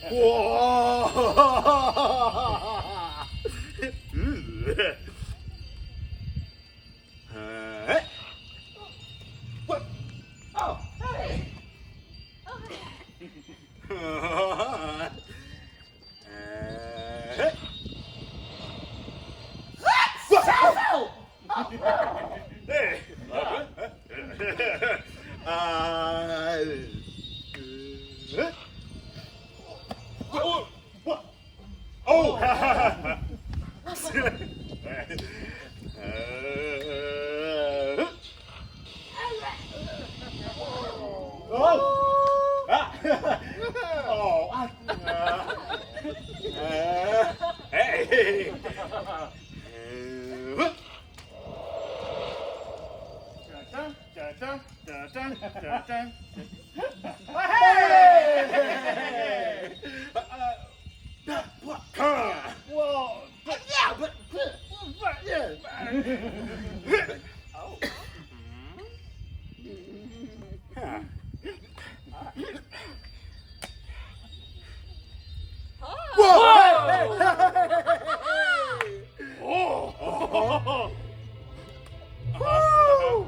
What? Oh, hey. Hey. What? Oh! Hey! Well, but yeah, but yeah. Oh. Huh. Whoa! Oh!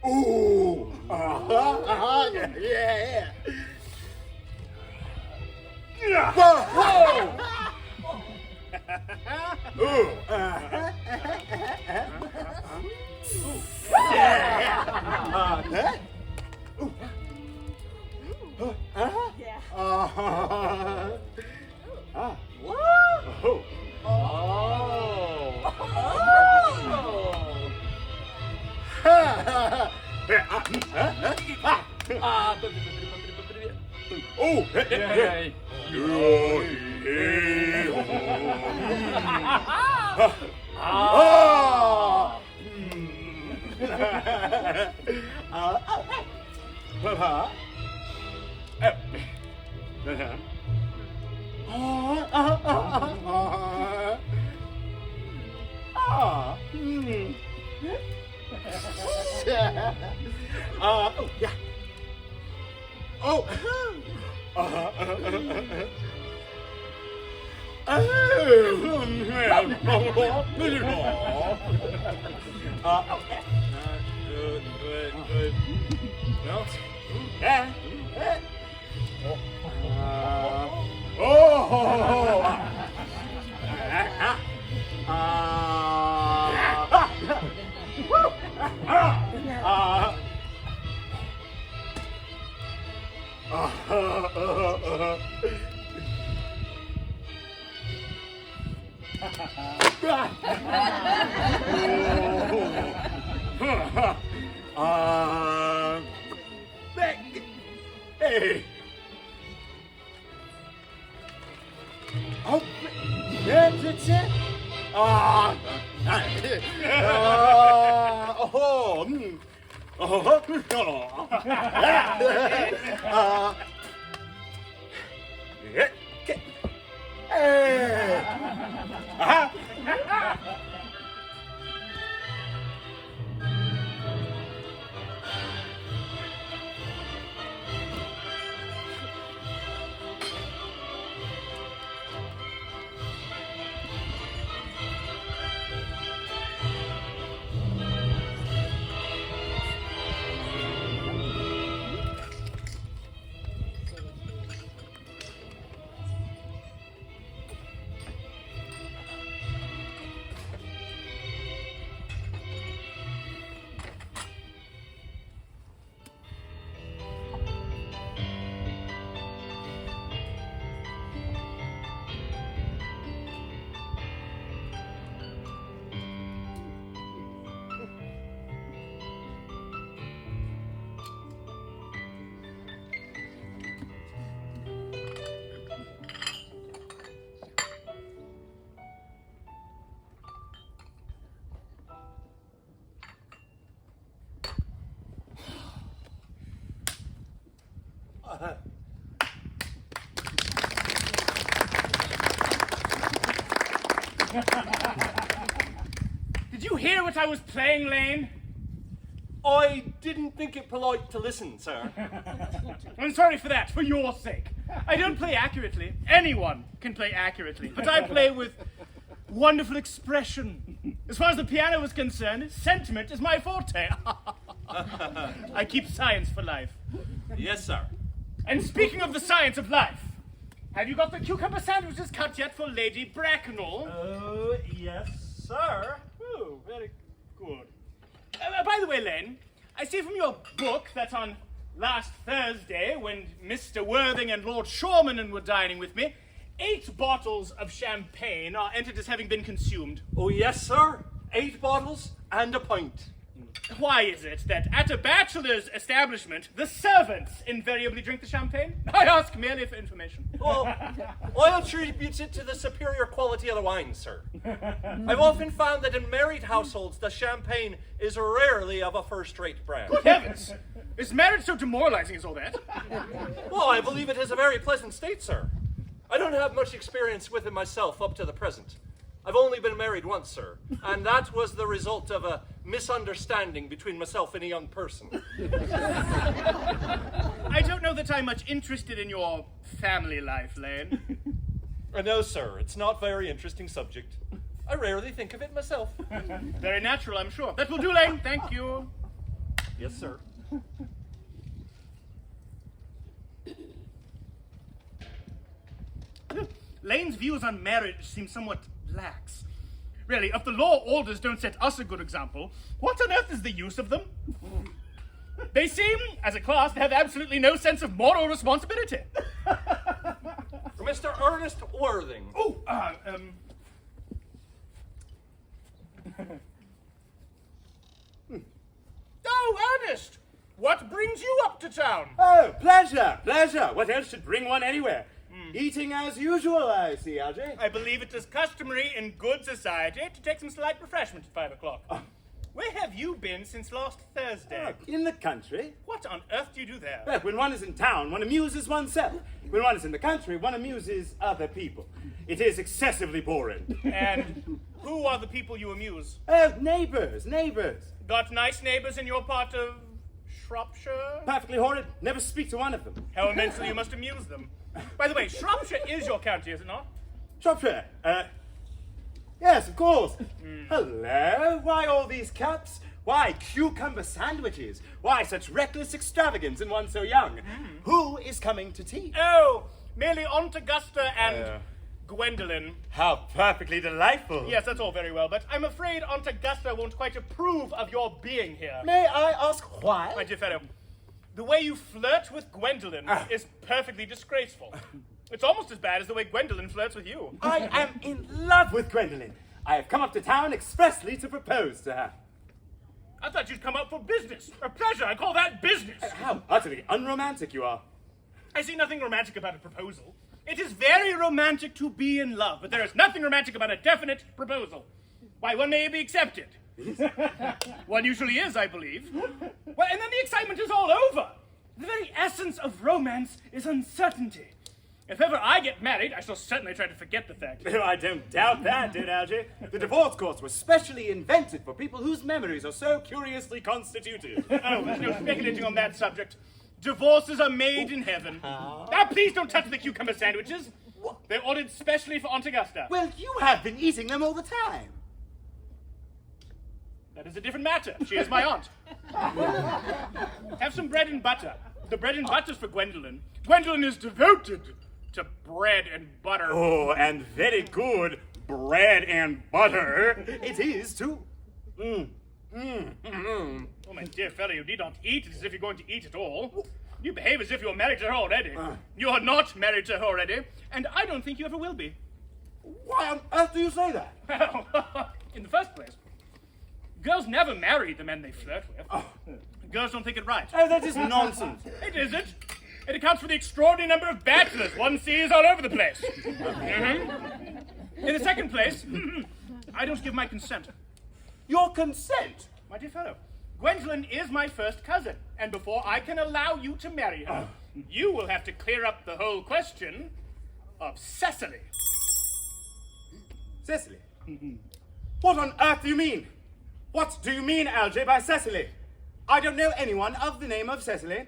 Ooh! Yeah! Whoa! Ooh! Yeah! Oh! Hey! Oh, yeah. Oh. Hey. Oh, that's it. Oh. Did you hear what I was playing, Lane? I didn't think it polite to listen, sir. I'm sorry for that, for your sake. I don't play accurately. Anyone can play accurately, but I play with wonderful expression. As far as the piano is concerned, sentiment is my forte. I keep science for life. Yes, sir. And speaking of the science of life, have you got the cucumber sandwiches cut yet for Lady Bracknell? Oh, yes, sir. Oh, very good. By the way, Lane, I see from your book that on last Thursday, when Mr. Worthing and Lord Shoremanen were dining with me, 8 bottles of champagne are entered as having been consumed. Oh, yes, sir. 8 bottles and a pint. Why is it that at a bachelor's establishment, the servants invariably drink the champagne? I ask merely for information. Well, I attribute it to the superior quality of the wine, sir. I've often found that in married households, the champagne is rarely of a first-rate brand. Good heavens! Is marriage so demoralizing as all that? Well, I believe it is a very pleasant state, sir. I don't have much experience with it myself up to the present. I've only been married once, sir, and that was the result of a misunderstanding between myself and a young person. I don't know that I'm much interested in your family life, Lane. No, sir, it's not a very interesting subject. I rarely think of it myself. Very natural, I'm sure. That will do, Lane. Thank you. Yes, sir. Lane's views on marriage seem somewhat lax. Really, if the law orders don't set us a good example, what on earth is the use of them? They seem, as a class, to have absolutely no sense of moral responsibility. Mr. Earnest Worthing. Oh, Ernest! What brings you up to town? Oh, pleasure. What else should bring one anywhere? Eating as usual, I see, Algy. I believe it is customary in good society to take some slight refreshment at 5 o'clock. Where have you been since last Thursday? In the country. What on earth do you do there? Well, when one is in town, one amuses oneself. When one is in the country, one amuses other people. It is excessively boring. And who are the people you amuse? Oh, neighbours. Got nice neighbours in your part of Shropshire? Perfectly horrid. Never speak to one of them. How immensely you must amuse them. By the way, Shropshire is your county, is it not? Shropshire. Yes, of course. Hello. Why all these caps? Why cucumber sandwiches? Why such reckless extravagance in one so young? Who is coming to tea? Oh, merely Aunt Augusta and Gwendolen. How perfectly delightful. Yes, that's all very well, but I'm afraid Aunt Augusta won't quite approve of your being here. May I ask why? My dear fellow, the way you flirt with Gwendolen is perfectly disgraceful. It's almost as bad as the way Gwendolen flirts with you. I am in love with Gwendolen. I have come up to town expressly to propose to her. I thought you'd come up for business. A pleasure, I call that business. How utterly unromantic you are. I see nothing romantic about a proposal. It is very romantic to be in love, but there is nothing romantic about a definite proposal. Why, one may be accepted. One usually is, I believe. Well, and then the excitement is all over. The very essence of romance is uncertainty. If ever I get married, I shall certainly try to forget the fact. I don't doubt that, dear Algy. The divorce courts were specially invented for people whose memories are so curiously constituted. Oh, there's no speculating on that subject. Divorces are made in heaven. Now, please don't touch the cucumber sandwiches. They're ordered specially for Aunt Augusta. Well, you have been eating them all the time. That is a different matter. She is my aunt. Have some bread and butter. The bread and butter's for Gwendolen. Gwendolen is devoted to bread and butter. Oh, and very good bread and butter. It is, too. Oh, my dear fellow, you need not eat as if you're going to eat at all. You behave as if you're married to her already. You are not married to her already, and I don't think you ever will be. Why on earth do you say that? Well, in the first place, girls never marry the men they flirt with. Girls don't think it right. Oh, that is nonsense. It isn't. It accounts for the extraordinary number of bachelors one sees all over the place. In the second place, I don't give my consent. Your consent? My dear fellow, Gwendolen is my first cousin, and before I can allow you to marry her, you will have to clear up the whole question of Cecily. Cecily? What on earth do you mean? What do you mean, Algy, by Cecily? I don't know anyone of the name of Cecily.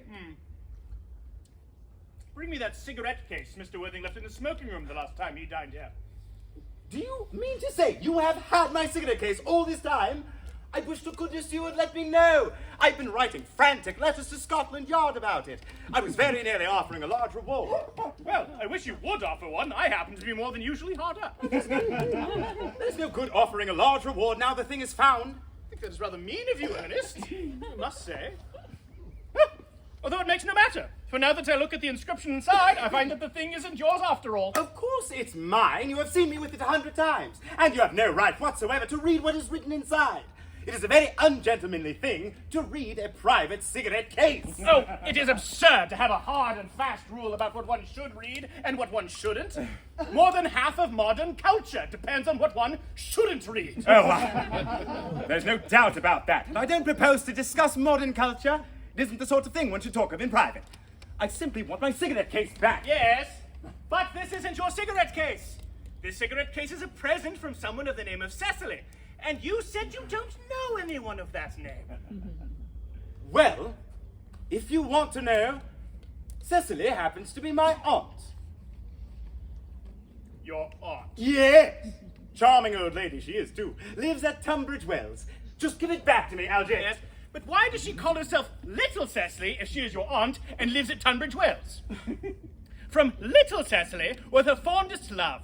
Bring me that cigarette case Mr. Worthing left in the smoking room the last time he dined here. Do you mean to say you have had my cigarette case all this time? I wish to goodness you would let me know. I've been writing frantic letters to Scotland Yard about it. I was very nearly offering a large reward. Well, I wish you would offer one. I happen to be more than usually hard up. There's no good offering a large reward now the thing is found. I think that is rather mean of you, Ernest. I must say. Although it makes no matter, for now that I look at the inscription inside, I find that the thing isn't yours after all. Of course it's mine. You have seen me with it 100 times. And you have no right whatsoever to read what is written inside. It is a very ungentlemanly thing to read a private cigarette case. Oh, it is absurd to have a hard and fast rule about what one should read and what one shouldn't. More than half of modern culture depends on what one shouldn't read. There's no doubt about that. I don't propose to discuss modern culture. It isn't the sort of thing one should talk of in private. I simply want my cigarette case back. Yes, but this isn't your cigarette case. This cigarette case is a present from someone of the name of Cecily. And you said you don't know anyone of that name. Well, if you want to know, Cecily happens to be my aunt. Your aunt? Yes. Charming old lady she is, too. Lives at Tunbridge Wells. Just give it back to me, Algy. Yes, but why does she call herself Little Cecily if she is your aunt and lives at Tunbridge Wells? From Little Cecily with her fondest love.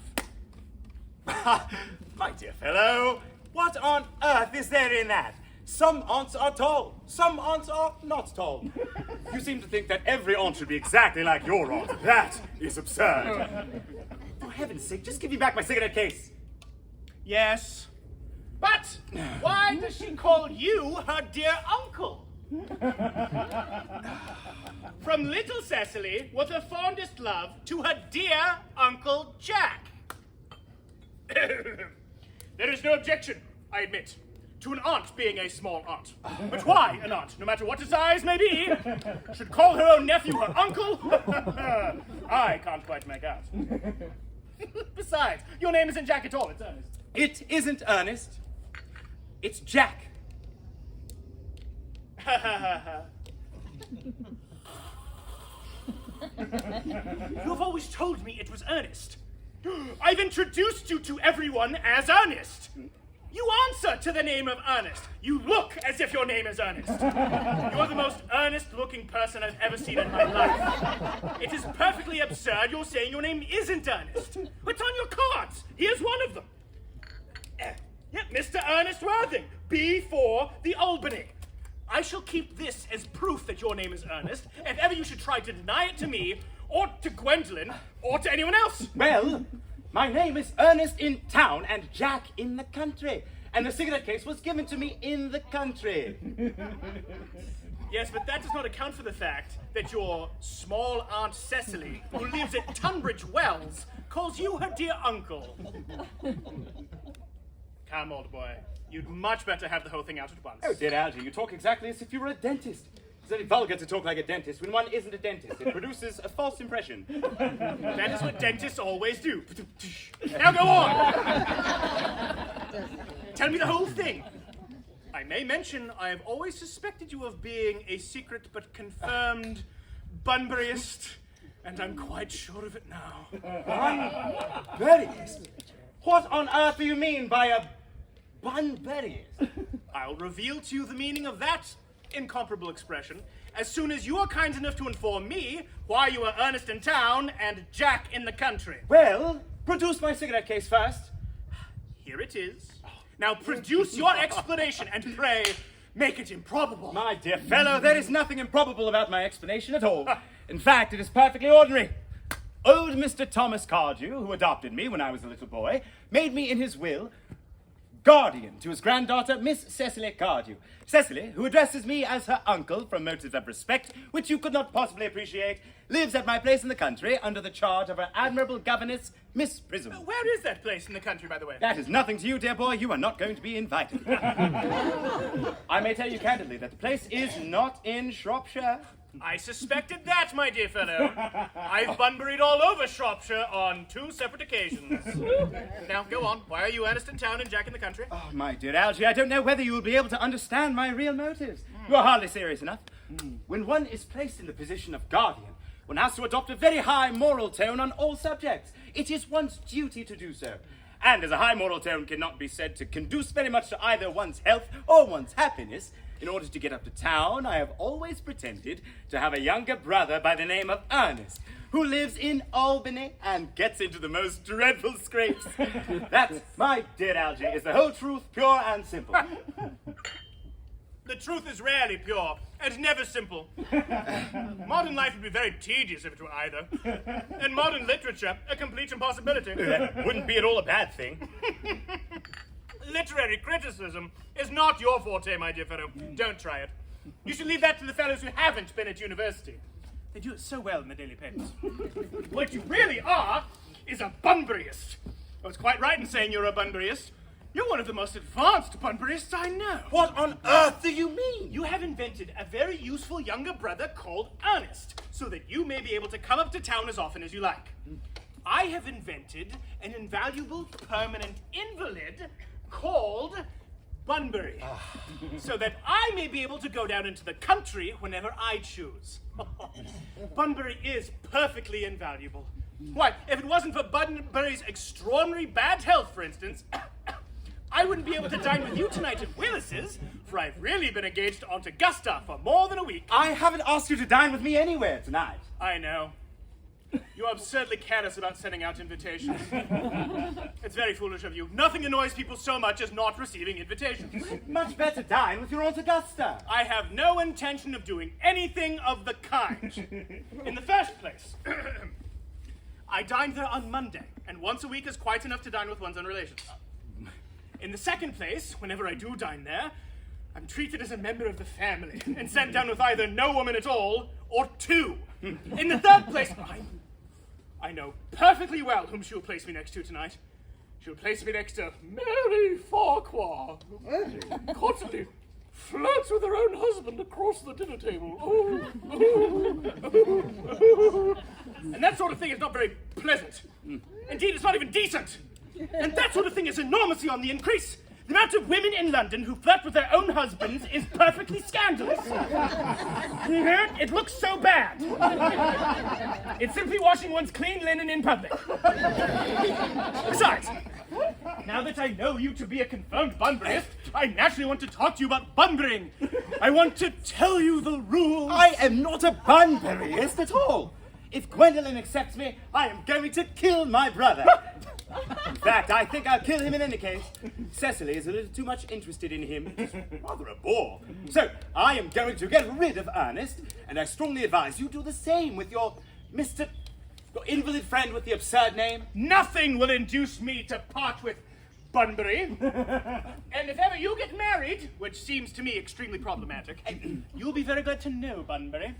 My dear fellow, what on earth is there in that? Some aunts are tall, some aunts are not tall. You seem to think that every aunt should be exactly like your aunt. That is absurd. For heaven's sake, just give me back my cigarette case. Yes, but why does she call you her dear uncle? From Little Cecily with her fondest love to her dear Uncle Jack. There is no objection, I admit, to an aunt being a small aunt. But why an aunt, no matter what her size may be, should call her own nephew her uncle? I can't quite make out. Besides, your name isn't Jack at all, it's Ernest. It isn't Ernest. It's Jack. You've always told me it was Earnest. I've introduced you to everyone as Earnest. You answer to the name of Ernest. You look as if your name is Ernest. You're the most earnest-looking person I've ever seen in my life. It is perfectly absurd you're saying your name isn't Ernest. It's on your cards. Here's one of them. Yep, Mr. Ernest Worthing, B4, the Albany. I shall keep this as proof that your name is Ernest, if ever you should try to deny it to me, or to Gwendolyn, or to anyone else. Well, my name is Ernest in town and Jack in the country. And the cigarette case was given to me in the country. Yes, but that does not account for the fact that your small Aunt Cecily, who lives at Tunbridge Wells, calls you her dear uncle. Come, old boy. You'd much better have the whole thing out at once. Oh, dear Algy, you talk exactly as if you were a dentist. It's very vulgar to talk like a dentist when one isn't a dentist. It produces a false impression. That is what dentists always do. Now go on! Tell me the whole thing. I may mention I have always suspected you of being a secret but confirmed Bunburyist, and I'm quite sure of it now. Bunburyist? What on earth do you mean by a Bunburyist? I'll reveal to you the meaning of that incomparable expression as soon as you are kind enough to inform me why you are Ernest in town and Jack in the country. Well, produce my cigarette case first. Here it is. Now produce your explanation and pray make it improbable. My dear fellow, there is nothing improbable about my explanation at all. In fact, it is perfectly ordinary. Old Mr. Thomas Cardew, who adopted me when I was a little boy, made me in his will guardian to his granddaughter, Miss Cecily Cardew. Cecily, who addresses me as her uncle from motives of respect, which you could not possibly appreciate, lives at my place in the country under the charge of her admirable governess, Miss Prism. Where is that place in the country, by the way? That is nothing to you, dear boy. You are not going to be invited. I may tell you candidly that the place is not in Shropshire. I suspected that, my dear fellow. I've Bunburied all over Shropshire on 2 separate occasions. Now, go on. Why are you Ernest in town and Jack in the country? Oh, my dear Algy, I don't know whether you will be able to understand my real motives. You're hardly serious enough. When one is placed in the position of guardian, one has to adopt a very high moral tone on all subjects. It is one's duty to do so. And as a high moral tone cannot be said to conduce very much to either one's health or one's happiness, in order to get up to town, I have always pretended to have a younger brother by the name of Earnest, who lives in Albany and gets into the most dreadful scrapes. That, my dear Algy, is the whole truth, pure and simple. The truth is rarely pure, and never simple. Modern life would be very tedious if it were either. And modern literature, a complete impossibility. That wouldn't be at all a bad thing. Literary criticism is not your forte, my dear fellow. Don't try it. You should leave that to the fellows who haven't been at university. They do it so well in the daily papers. What you really are is a Bunburyist. I was quite right in saying you're a Bunburyist. You're one of the most advanced Bunburyists I know. What on earth do you mean? You have invented a very useful younger brother called Earnest, so that you may be able to come up to town as often as you like. I have invented an invaluable permanent invalid called Bunbury, so that I may be able to go down into the country whenever I choose. Bunbury is perfectly invaluable. Why, if it wasn't for Bunbury's extraordinary bad health, for instance, I wouldn't be able to dine with you tonight at Willis's, for I've really been engaged to Aunt Augusta for more than a week. I haven't asked you to dine with me anywhere tonight. I know. You're absurdly careless about sending out invitations. It's very foolish of you. Nothing annoys people so much as not receiving invitations. Much better dine with your Aunt Augusta. I have no intention of doing anything of the kind. In the first place, I dined there on Monday, and once a week is quite enough to dine with one's own relations. In the second place, whenever I do dine there, I'm treated as a member of the family and sent down with either no woman at all or two. In the third place, I know perfectly well whom she will place me next to tonight. She will place me next to Mary Farquhar, who constantly flirts with her own husband across the dinner table. And that sort of thing is not very pleasant. Indeed, it's not even decent. And that sort of thing is enormously on the increase. The amount of women in London who flirt with their own husbands is perfectly scandalous. It looks so bad. It's simply washing one's clean linen in public. Besides, now that I know you to be a confirmed Bunburyist, I naturally want to talk to you about Bunburying. I want to tell you the rules. I am not a Bunburyist at all. If Gwendolen accepts me, I am going to kill my brother. In fact, I think I'll kill him in any case. Cecily is a little too much interested in him. He's rather a bore. So, I am going to get rid of Earnest, and I strongly advise you do the same with your your invalid friend with the absurd name. Nothing will induce me to part with Bunbury. And if ever you get married, which seems to me extremely problematic, you'll be very glad to know Bunbury.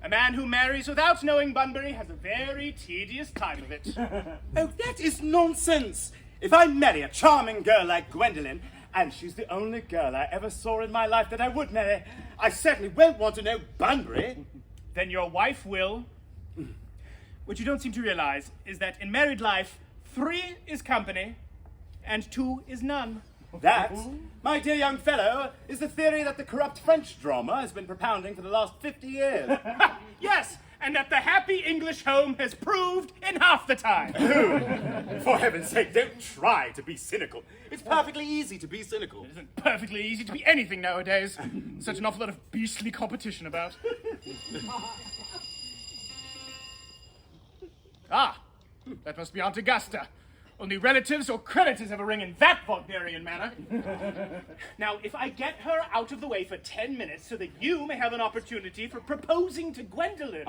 A man who marries without knowing Bunbury has a very tedious time of it. Oh, that is nonsense. If I marry a charming girl like Gwendolen, and she's the only girl I ever saw in my life that I would marry, I certainly won't want to know Bunbury. Then your wife will. What you don't seem to realize is that in married life, 3 is company, and 2 is none. That, my dear young fellow, is the theory that the corrupt French drama has been propounding for the last 50 years. Yes, and that the happy English home has proved in half the time. For heaven's sake, don't try to be cynical. It's perfectly easy to be cynical. It isn't perfectly easy to be anything nowadays. Such an awful lot of beastly competition about. That must be Aunt Augusta. Only relatives or creditors have a ring in that Wagnerian manner. Now, if I get her out of the way for 10 minutes so that you may have an opportunity for proposing to Gwendolen,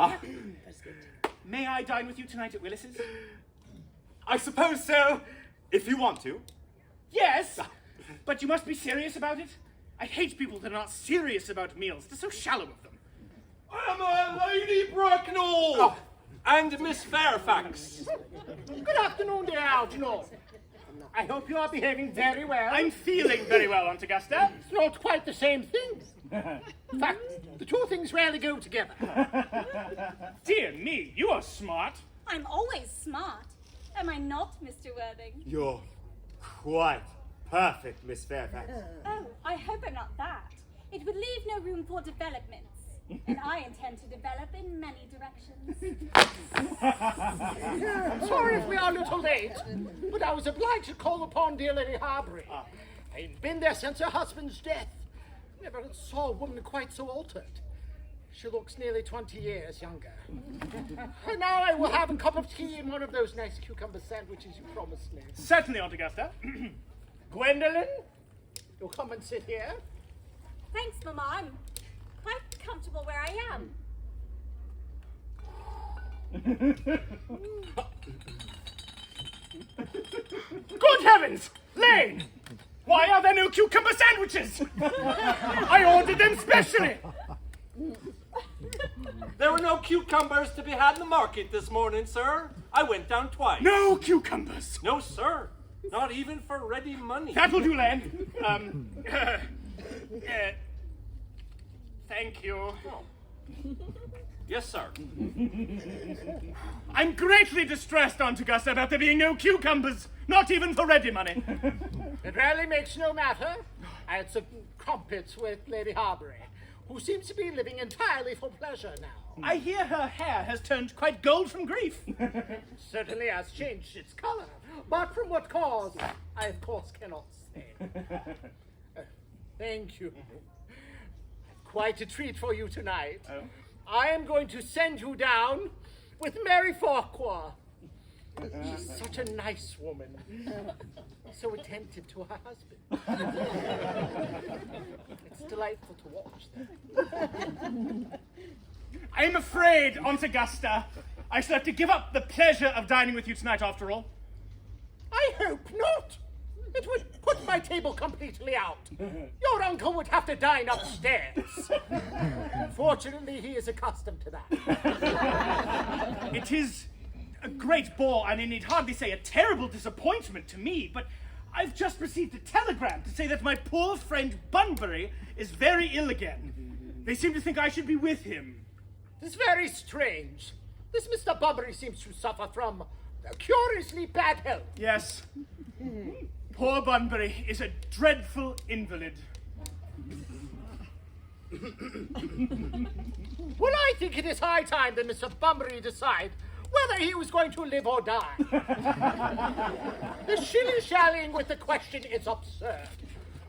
may I dine with you tonight at Willis's? I suppose so, if you want to. Yes, but you must be serious about it. I hate people that are not serious about meals. They're so shallow of them. I'm a Lady Bracknell! And Miss Fairfax. Good afternoon, dear Algernon. I hope you are behaving very well. I'm feeling very well, Aunt Augusta. It's not quite the same thing. In fact, the two things rarely go together. Dear me, you are smart. I'm always smart. Am I not, Mr. Worthing? You're quite perfect, Miss Fairfax. Oh, I hope I'm not that. It would leave no room for developments. And I intend to develop in many directions. I'm sorry if we are a little late, but I was obliged to call upon dear Lady Harbury. I ain't been there since her husband's death. Never saw a woman quite so altered. She looks nearly 20 years younger. And now I will have a cup of tea and one of those nice cucumber sandwiches you promised me. Certainly, Aunt Augusta. Gwendolyn, you'll come and sit here. Thanks, Mama. I'm quite comfortable where I am. Good heavens! Lane! Why are there no cucumber sandwiches? I ordered them specially. There were no cucumbers to be had in the market this morning, sir. I went down twice. No cucumbers. No, sir. Not even for ready money. That'll do, Len. Thank you. Yes, sir. I'm greatly distressed, Aunt Augusta, about there being no cucumbers, not even for ready money. It really makes no matter. I had some crumpets with Lady Harbury, who seems to be living entirely for pleasure now. I hear her hair has turned quite gold from grief. Certainly has changed its color, but from what cause, I of course cannot say. Thank you. Quite a treat for you tonight. Oh. I am going to send you down with Mary Farquhar. She's such a nice woman. So attentive to her husband. It's delightful to watch them. I'm afraid, Aunt Augusta, I shall have to give up the pleasure of dining with you tonight after all. I hope not. It would put my table completely out. Your uncle would have to dine upstairs. Fortunately, he is accustomed to that. It is a great bore, and I need hardly say a terrible disappointment to me, but I've just received a telegram to say that my poor friend Bunbury is very ill again. They seem to think I should be with him. It's very strange. This Mr. Bunbury seems to suffer from curiously bad health. Yes. Poor Bunbury is a dreadful invalid. Well, I think it is high time that Mr. Bunbury decide whether he was going to live or die. The shilly-shallying with the question is absurd.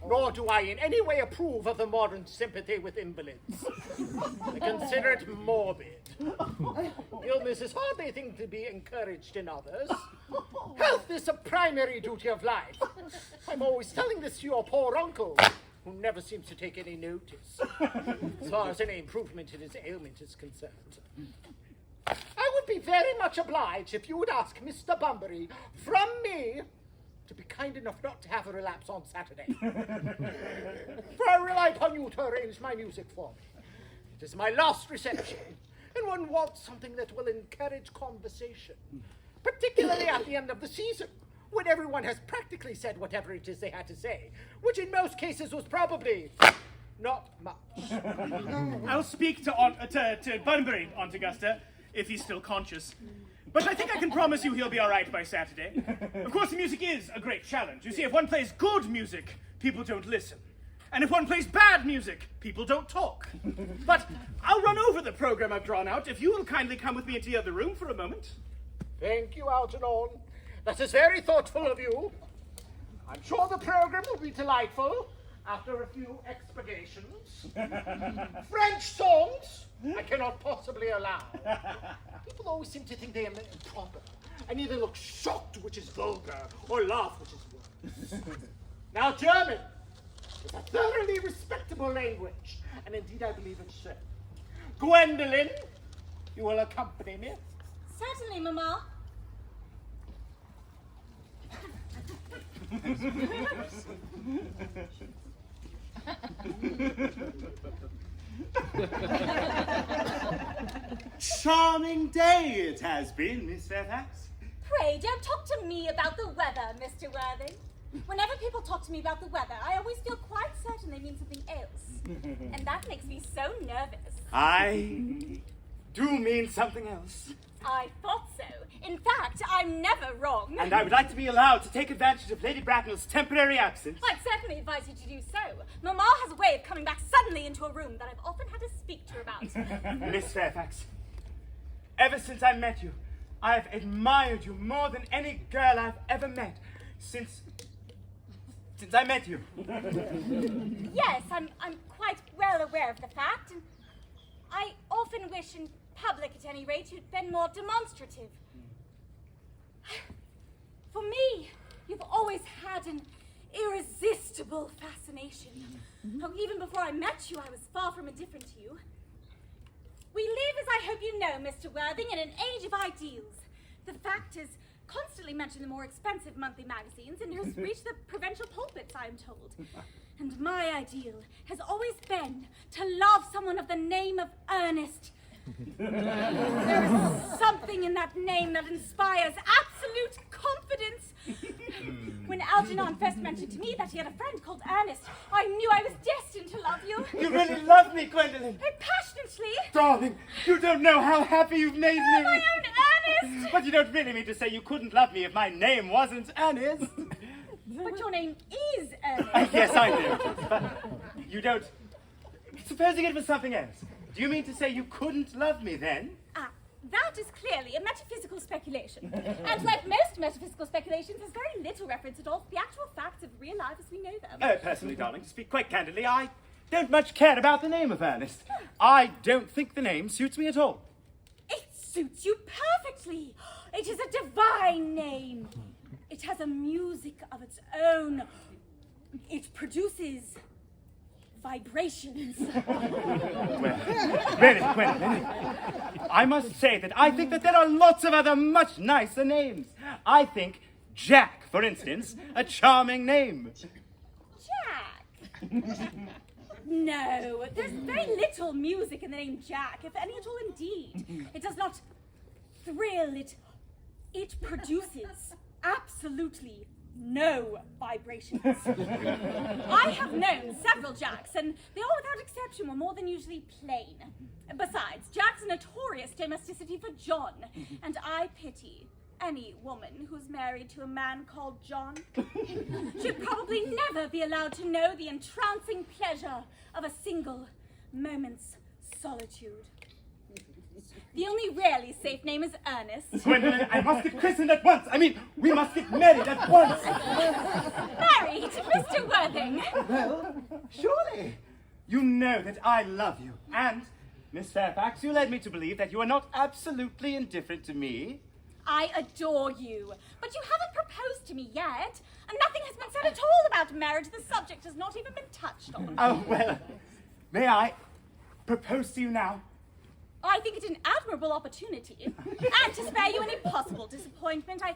Nor do I in any way approve of the modern sympathy with invalids. I consider it morbid. Illness is hardly a thing to be encouraged in others. Health is a primary duty of life. I'm always telling this to your poor uncle, who never seems to take any notice, as far as any improvement in his ailment is concerned. I would be very much obliged if you would ask Mr. Bunbury from me to be kind enough not to have a relapse on Saturday. For I rely upon you to arrange my music for me. It is my last reception, and one wants something that will encourage conversation, particularly at the end of the season, when everyone has practically said whatever it is they had to say, which in most cases was probably not much. I'll speak to Bunbury, Aunt Augusta, if he's still conscious. But I think I can promise you he'll be all right by Saturday. Of course, the music is a great challenge. You see, if one plays good music, people don't listen. And if one plays bad music, people don't talk. But I'll run over the program I've drawn out if you will kindly come with me into the other room for a moment. Thank you, Algernon. That is very thoughtful of you. I'm sure the program will be delightful after a few expurgations. French songs I cannot possibly allow. People always seem to think they are improper and either look shocked, which is vulgar, or laugh, which is worse. Now, German is a thoroughly respectable language, and indeed I believe it's so. Gwendolyn, you will accompany me. Certainly, Mama. Charming day it has been, Miss Fairfax. Pray, don't talk to me about the weather, Mr. Worthing. Whenever people talk to me about the weather, I always feel quite certain they mean something else. And that makes me so nervous. I do mean something else. I thought so. In fact, I'm never wrong. And I would like to be allowed to take advantage of Lady Bracknell's temporary absence. I'd certainly advise you to do so. Mamma has a way of coming back suddenly into a room that I've often had to speak to her about. Miss Fairfax, ever since I met you, I've admired you more than any girl I've ever met. Since I met you. Yes, I'm quite well aware of the fact, and I often wish in public, at any rate, you'd been more demonstrative. For me, you've always had an irresistible fascination. Oh, even before I met you, I was far from indifferent to you. We live, as I hope you know, Mr. Worthing, in an age of ideals. The fact is constantly mentioned in the more expensive monthly magazines and has reached the provincial pulpits, I am told. And my ideal has always been to love someone of the name of Earnest. There is something in that name that inspires absolute confidence. When Algernon first mentioned to me that he had a friend called Earnest, I knew I was destined to love you. You really love me, Gwendolen. Passionately. Darling, you don't know how happy you've made me. My own Earnest. But you don't really mean to say you couldn't love me if my name wasn't Ernest. But your name is Earnest. Yes, I do. But you don't... Supposing it was something else, do you mean to say you couldn't love me then? That is clearly a metaphysical speculation. And like most metaphysical speculations, there's very little reference at all to the actual facts of real life as we know them. Personally, darling, to speak quite candidly, I don't much care about the name of Ernest. I don't think the name suits me at all. It suits you perfectly. It is a divine name. It has a music of its own. It produces vibrations. Well, really, Gwendolen, I must say that I think that there are lots of other much nicer names. I think Jack, for instance, a charming name. Jack? No, there's very little music in the name Jack, if any at all indeed. It does not thrill, it produces absolutely no vibrations. I have known several Jacks, and they all without exception were more than usually plain. Besides, Jack's a notorious domesticity for John, and I pity any woman who's married to a man called John. Should probably never be allowed to know the entrancing pleasure of a single moment's solitude. The only really safe name is Earnest. Gwendolen, I must get christened at once. I mean, we must get married at once. Married, Mr. Worthing. Well, surely. You know that I love you. And, Miss Fairfax, you led me to believe that you are not absolutely indifferent to me. I adore you, but you haven't proposed to me yet, and nothing has been said at all about marriage. The subject has not even been touched on. Oh, well, may I propose to you now? I think it an admirable opportunity, and to spare you any possible disappointment, I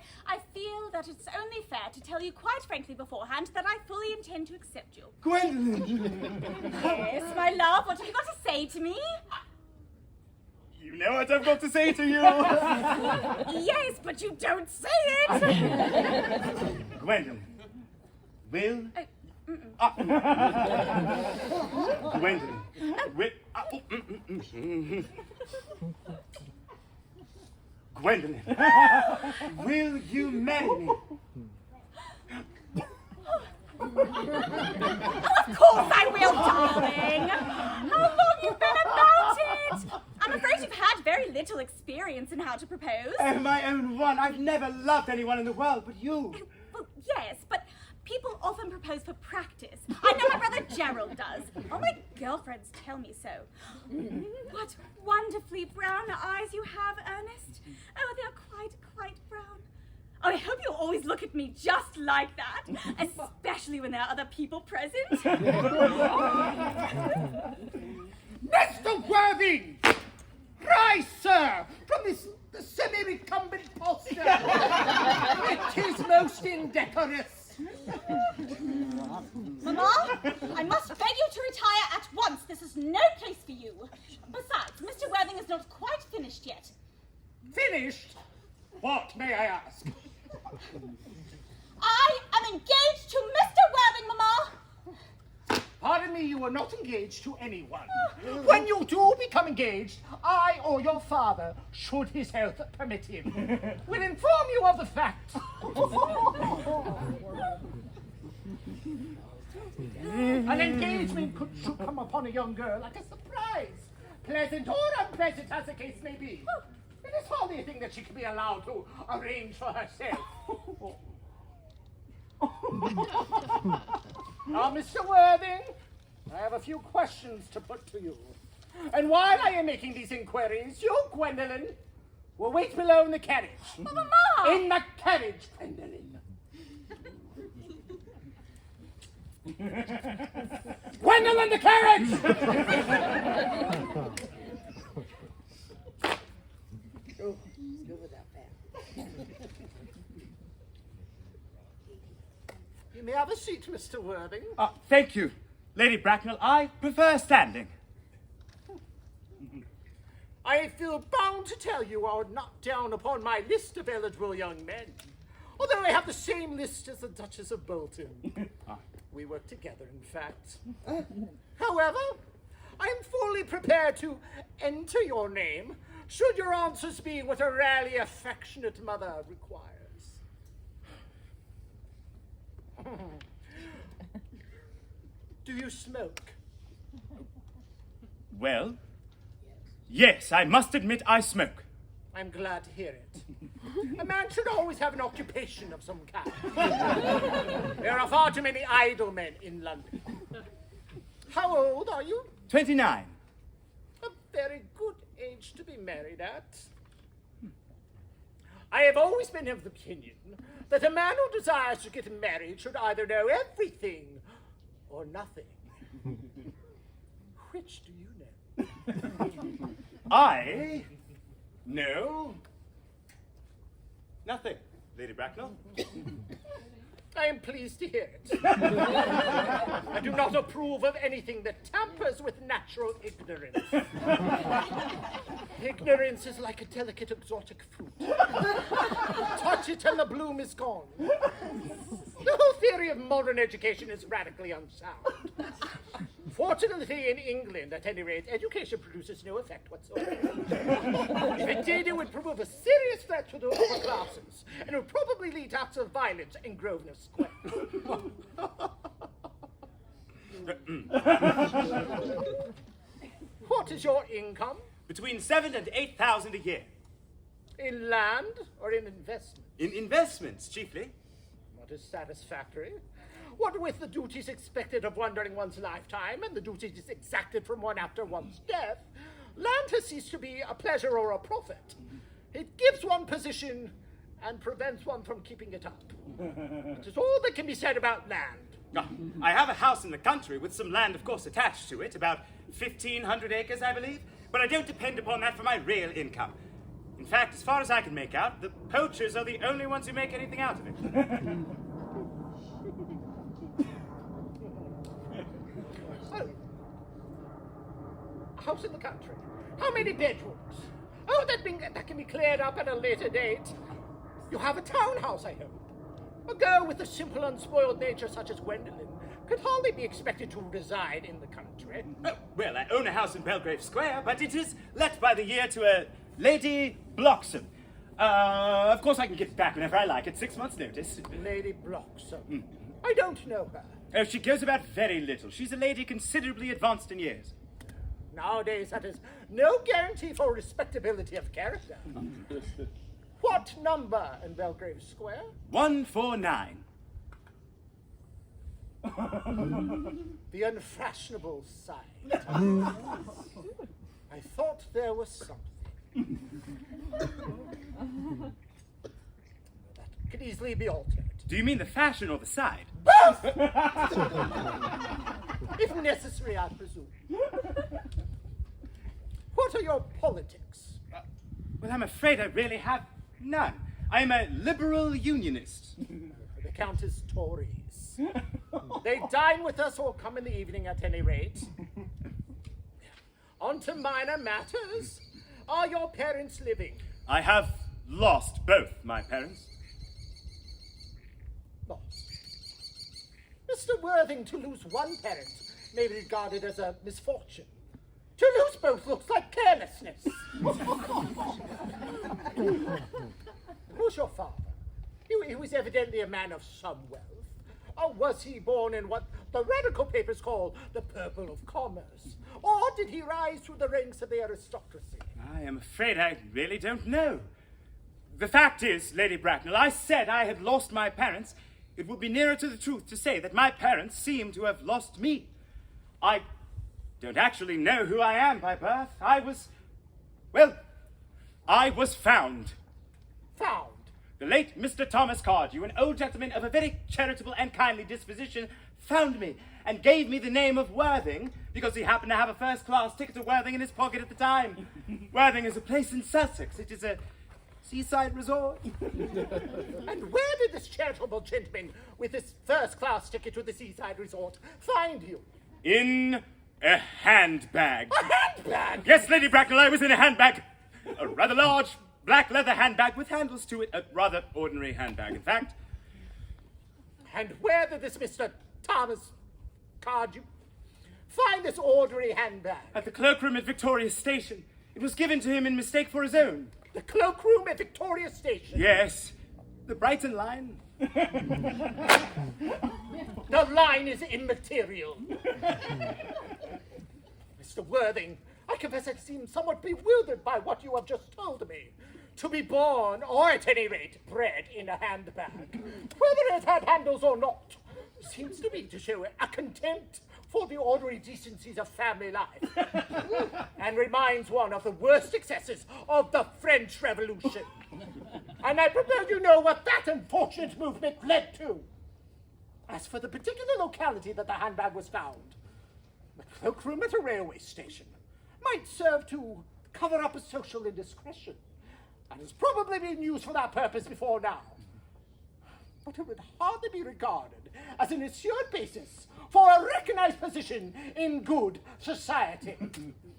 feel that it's only fair to tell you quite frankly beforehand that I fully intend to accept you. Gwendolen! Yes, my love, what have you got to say to me? You know what I've got to say to you. Yes, but you don't say it. Gwendolen, will... Gwendolen, Gwendolen, will you marry me? Of course I will, darling. How long you been about it? I'm afraid you've had very little experience in how to propose. Oh, my own one. I've never loved anyone in the world but you. Well, yes, but people often propose for practice. I know my brother Gerald does. All my girlfriends tell me so. What wonderfully brown eyes you have, Ernest. Oh, they're quite brown. Oh, I hope you'll always look at me just like that, especially when there are other people present. Mr. Worthing! Rise, sir, from this semi-recumbent posture. It is most indecorous. Mamma, I must beg you to retire at once. This is no place for you. Besides, Mr. Worthing is not quite finished yet. Finished? What, may I ask? I am engaged to Mr. Worthing, Mamma. Pardon me, you are not engaged to anyone. When you do become engaged, I or your father, should his health permit him, will inform you of the fact. An engagement should come upon a young girl like a surprise, pleasant or unpleasant as the case may be. It is hardly a thing that she can be allowed to arrange for herself. Now, Mr. Worthing, I have a few questions to put to you. And while I am making these inquiries, you, Gwendolyn, will wait below in the carriage. Mama! In the carriage, Gwendolyn. Gwendolyn, the carriage! You may have a seat, Mr. Worthing. Thank you, Lady Bracknell. I prefer standing. I feel bound to tell you are not down upon my list of eligible young men, although I have the same list as the Duchess of Bolton. We work together, in fact. However, I am fully prepared to enter your name, should your answers be what a rarely affectionate mother requires. Do you smoke? Well, yes, I must admit I smoke. I'm glad to hear it. A man should always have an occupation of some kind. There are far too many idle men in London. How old are you? 29. A very good age to be married at. I have always been of the opinion that a man who desires to get married should either know everything or nothing. Which do you know? I know nothing, Lady Bracknell. I am pleased to hear it. I do not approve of anything that tampers with natural ignorance. Ignorance is like a delicate exotic fruit. Touch it and the bloom is gone. The whole theory of modern education is radically unsound. Fortunately, in England, at any rate, education produces no effect whatsoever. If it did, it would prove a serious threat to the upper classes, and would probably lead to acts of violence in Grosvenor Square. What is your income? Between 7,000 and 8,000 a year. In land or in investment? In investments, chiefly. What is satisfactory? What with the duties expected of one during one's lifetime and the duties exacted from one after one's death, land has ceased to be a pleasure or a profit. It gives one position and prevents one from keeping it up. It is all that can be said about land. I have a house in the country with some land, of course, attached to it, about 1,500 acres, I believe, but I don't depend upon that for my real income. In fact, as far as I can make out, the poachers are the only ones who make anything out of it. House in the country. How many bedrooms? Oh, that can be cleared up at a later date. You have a townhouse, I hope. A girl with a simple, unspoiled nature such as Gwendolyn could hardly be expected to reside in the country. Oh, well, I own a house in Belgrave Square, but it is let by the year to a Lady Bloxham. Of course, I can get it back whenever I like at 6 months' notice. Lady Bloxham. I don't know her. Oh, she goes about very little. She's a lady considerably advanced in years. Nowadays, that is no guarantee for respectability of character. What number in Belgrave Square? 149. The unfashionable side. I thought there was something. That could easily be altered. Do you mean the fashion or the side? Both! If necessary, I presume. What are your politics? Well, I'm afraid I really have none. I'm a liberal unionist. The Count is Tories. They dine with us or come in the evening at any rate. On to minor matters. Are your parents living? I have lost both my parents. Lost. Mr. Worthing, to lose one parent may be regarded as a misfortune. To lose both looks like carelessness. Who's your father? He was evidently a man of some wealth. Or was he born in what the radical papers call the purple of commerce? Or did he rise through the ranks of the aristocracy? I am afraid I really don't know. The fact is, Lady Bracknell, I said I had lost my parents. It would be nearer to the truth to say that my parents seem to have lost me. I don't actually know who I am by birth. I was found. Found? The late Mr. Thomas Cardew, an old gentleman of a very charitable and kindly disposition, found me and gave me the name of Worthing because he happened to have a first-class ticket to Worthing in his pocket at the time. Worthing is a place in Sussex. It is a seaside resort. And where did this charitable gentleman with this first-class ticket to the seaside resort find you? In a handbag. A handbag? Yes, Lady Bracknell, I was in a handbag. A rather large black leather handbag with handles to it. A rather ordinary handbag, in fact. And where did this Mr. Thomas Cardew find this ordinary handbag? At the cloakroom at Victoria Station. It was given to him in mistake for his own. The cloakroom at Victoria Station? Yes. The Brighton line. The line is immaterial. Mr. Worthing, I confess I seem somewhat bewildered by what you have just told me. To be born, or at any rate, bred in a handbag, whether it had handles or not, seems to me to show a contempt for the ordinary decencies of family life, and reminds one of the worst excesses of the French Revolution. And I propose you know what that unfortunate movement led to. As for the particular locality that the handbag was found, the cloakroom at a railway station might serve to cover up a social indiscretion, and has probably been used for that purpose before now. But it would hardly be regarded as an assured basis for a recognized position in good society.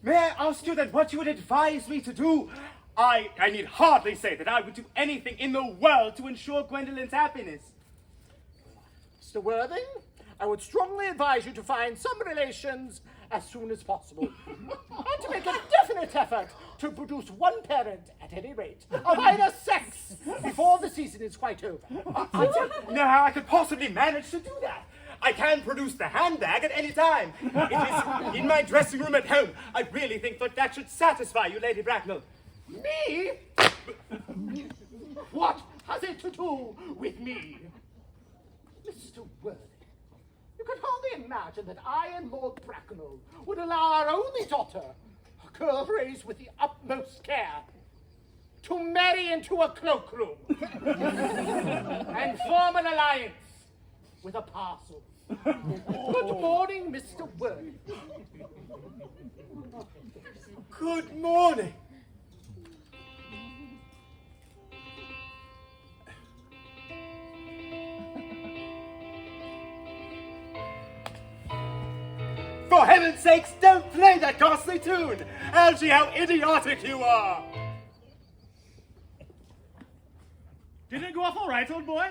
May I ask you then what you would advise me to do? I need hardly say that I would do anything in the world to ensure Gwendolyn's happiness. Mr. Worthing, I would strongly advise you to find some relations as soon as possible, and to make a definite effort to produce one parent, at any rate, of either sex before the season is quite over. I don't know how I could possibly manage to do that. I can produce the handbag at any time. It is in my dressing room at home. I really think that should satisfy you, Lady Bracknell. Me? What has it to do with me? Mr. Worthing, you can hardly imagine that I and Lord Bracknell would allow our only daughter, a girl raised with the utmost care, to marry into a cloakroom and form an alliance with a parcel. Good morning, Mr. Worthing. Good morning. For heaven's sakes, don't play that ghastly tune! Algy, how idiotic you are! Did it go off all right, old boy?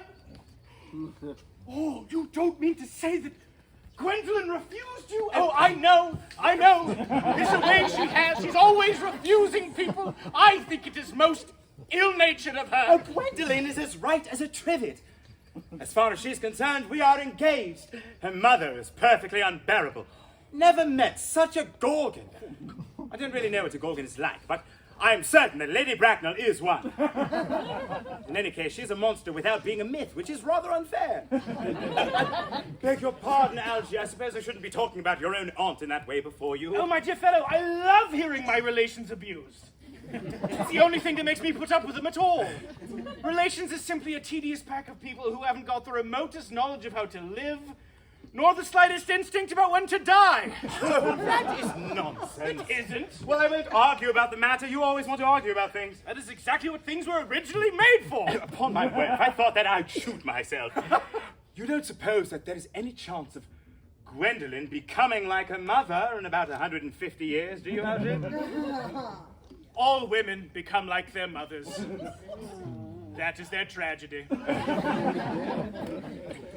Oh, you don't mean to say that Gwendolyn refused you? Oh, I know. It's a way she has. She's always refusing people. I think it is most ill-natured of her. Oh, Gwendolyn is as right as a trivet. As far as she's concerned, we are engaged. Her mother is perfectly unbearable. Never met such a gorgon. I don't really know what a gorgon is like, but I am certain that Lady Bracknell is one. In any case, she's a monster without being a myth, which is rather unfair. Beg your pardon, Algy. I suppose I shouldn't be talking about your own aunt in that way before you. Oh, my dear fellow, I love hearing my relations abused. It's the only thing that makes me put up with them at all. Relations is simply a tedious pack of people who haven't got the remotest knowledge of how to live, nor the slightest instinct about when to die. That is nonsense. It isn't. Well, I won't argue about the matter. You always want to argue about things. That is exactly what things were originally made for. Upon my word, if I thought that, I'd shoot myself. You don't suppose that there is any chance of Gwendolyn becoming like her mother in about 150 years, do you, Algy? All women become like their mothers. That is their tragedy.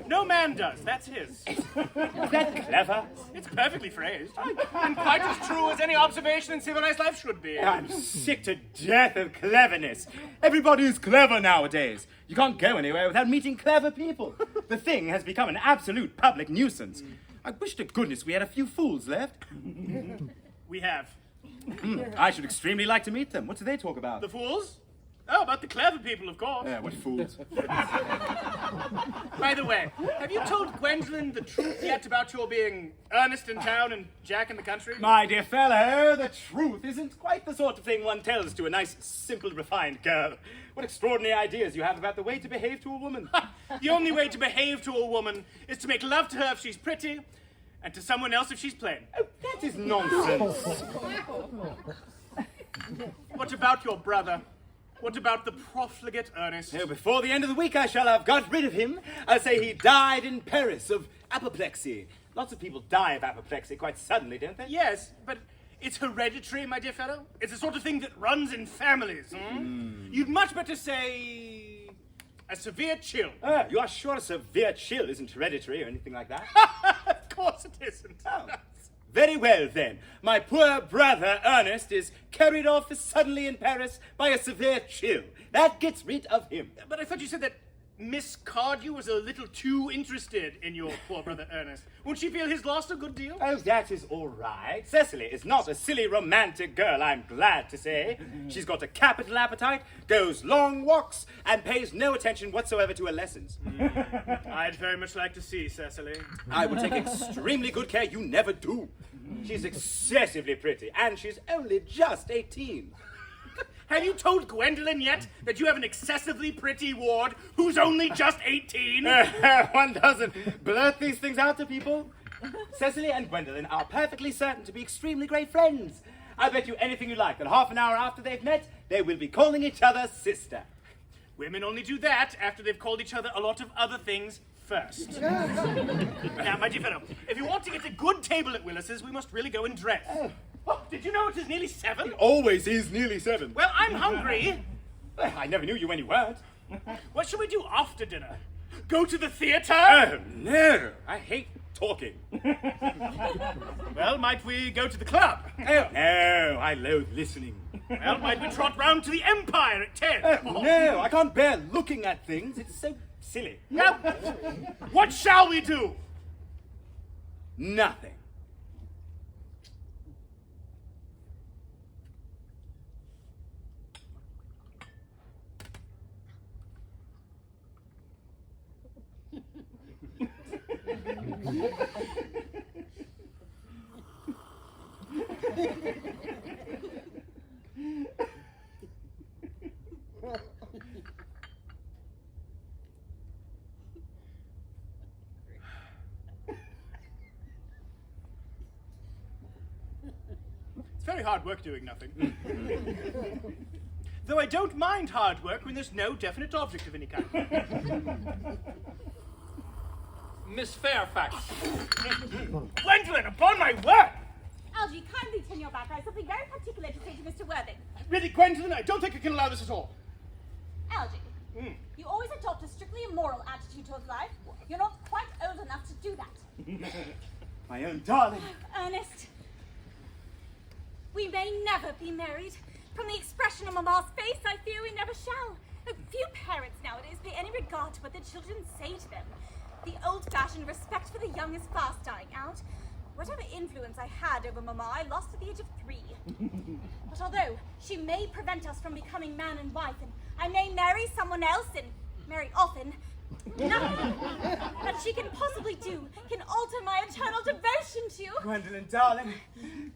No man does. That's his. Is that clever? It's perfectly phrased. And quite as true as any observation in civilized life should be. I'm sick to death of cleverness. Everybody is clever nowadays. You can't go anywhere without meeting clever people. The thing has become an absolute public nuisance. I wish to goodness we had a few fools left. We have. I should extremely like to meet them. What do they talk about? The fools? Oh, about the clever people, of course. What fools. By the way, have you told Gwendolyn the truth yet about your being Earnest in town and Jack in the country? My dear fellow, the truth isn't quite the sort of thing one tells to a nice, simple, refined girl. What extraordinary ideas you have about the way to behave to a woman. The only way to behave to a woman is to make love to her if she's pretty, and to someone else if she's plain. Oh, that is nonsense. What about your brother? What about the profligate Earnest? Oh, before the end of the week I shall have got rid of him. I'll say he died in Paris of apoplexy. Lots of people die of apoplexy quite suddenly, don't they? Yes, but it's hereditary, my dear fellow. It's the sort of thing that runs in families. You'd much better say a severe chill. You are sure a severe chill isn't hereditary or anything like that? Of course it isn't. Oh. Very well, then. My poor brother, Earnest, is carried off suddenly in Paris by a severe chill. That gets rid of him. But I thought you said that Miss Cardew was a little too interested in your poor brother Earnest. Won't she feel his loss a good deal? Oh, that is all right. Cecily is not a silly romantic girl, I'm glad to say. She's got a capital appetite, goes long walks, and pays no attention whatsoever to her lessons. I'd very much like to see Cecily. I will take extremely good care you never do. She's excessively pretty, and she's only just 18. Have you told Gwendolyn yet that you have an excessively pretty ward who's only just 18? One doesn't blurt these things out to people. Cecily and Gwendolyn are perfectly certain to be extremely great friends. I bet you anything you like that half an hour after they've met, they will be calling each other sister. Women only do that after they've called each other a lot of other things first. Now, my dear fellow, if you want to get a good table at Willis's, we must really go and dress. Oh, did you know it is nearly 7? It always is nearly 7. Well, I'm hungry. I never knew you when you weren't. What shall we do after dinner? Go to the theatre? Oh, no. I hate talking. Well, might we go to the club? Oh, no. I loathe listening. Well, might we trot round to the Empire at 10? Oh, no. I can't bear looking at things. It's so silly. Now, what shall we do? Nothing. It's very hard work doing nothing. Though I don't mind hard work when there's no definite object of any kind. Miss Fairfax. Gwendolyn, upon my word! Algy, kindly turn your back. I have something very particular to say to Mr. Worthing. Really, Gwendolyn, I don't think I can allow this at all. Algy, you always adopt a strictly immoral attitude towards life. You're not quite old enough to do that. My own darling. Ernest, we may never be married. From the expression on Mamma's face, I fear we never shall. Few parents nowadays pay any regard to what their children say to them. The old-fashioned respect for the young is fast dying out. Whatever influence I had over Mamma, I lost at the age of 3. But although she may prevent us from becoming man and wife, and I may marry someone else and marry often, nothing that she can possibly do can alter my eternal devotion to you. Gwendolyn, darling.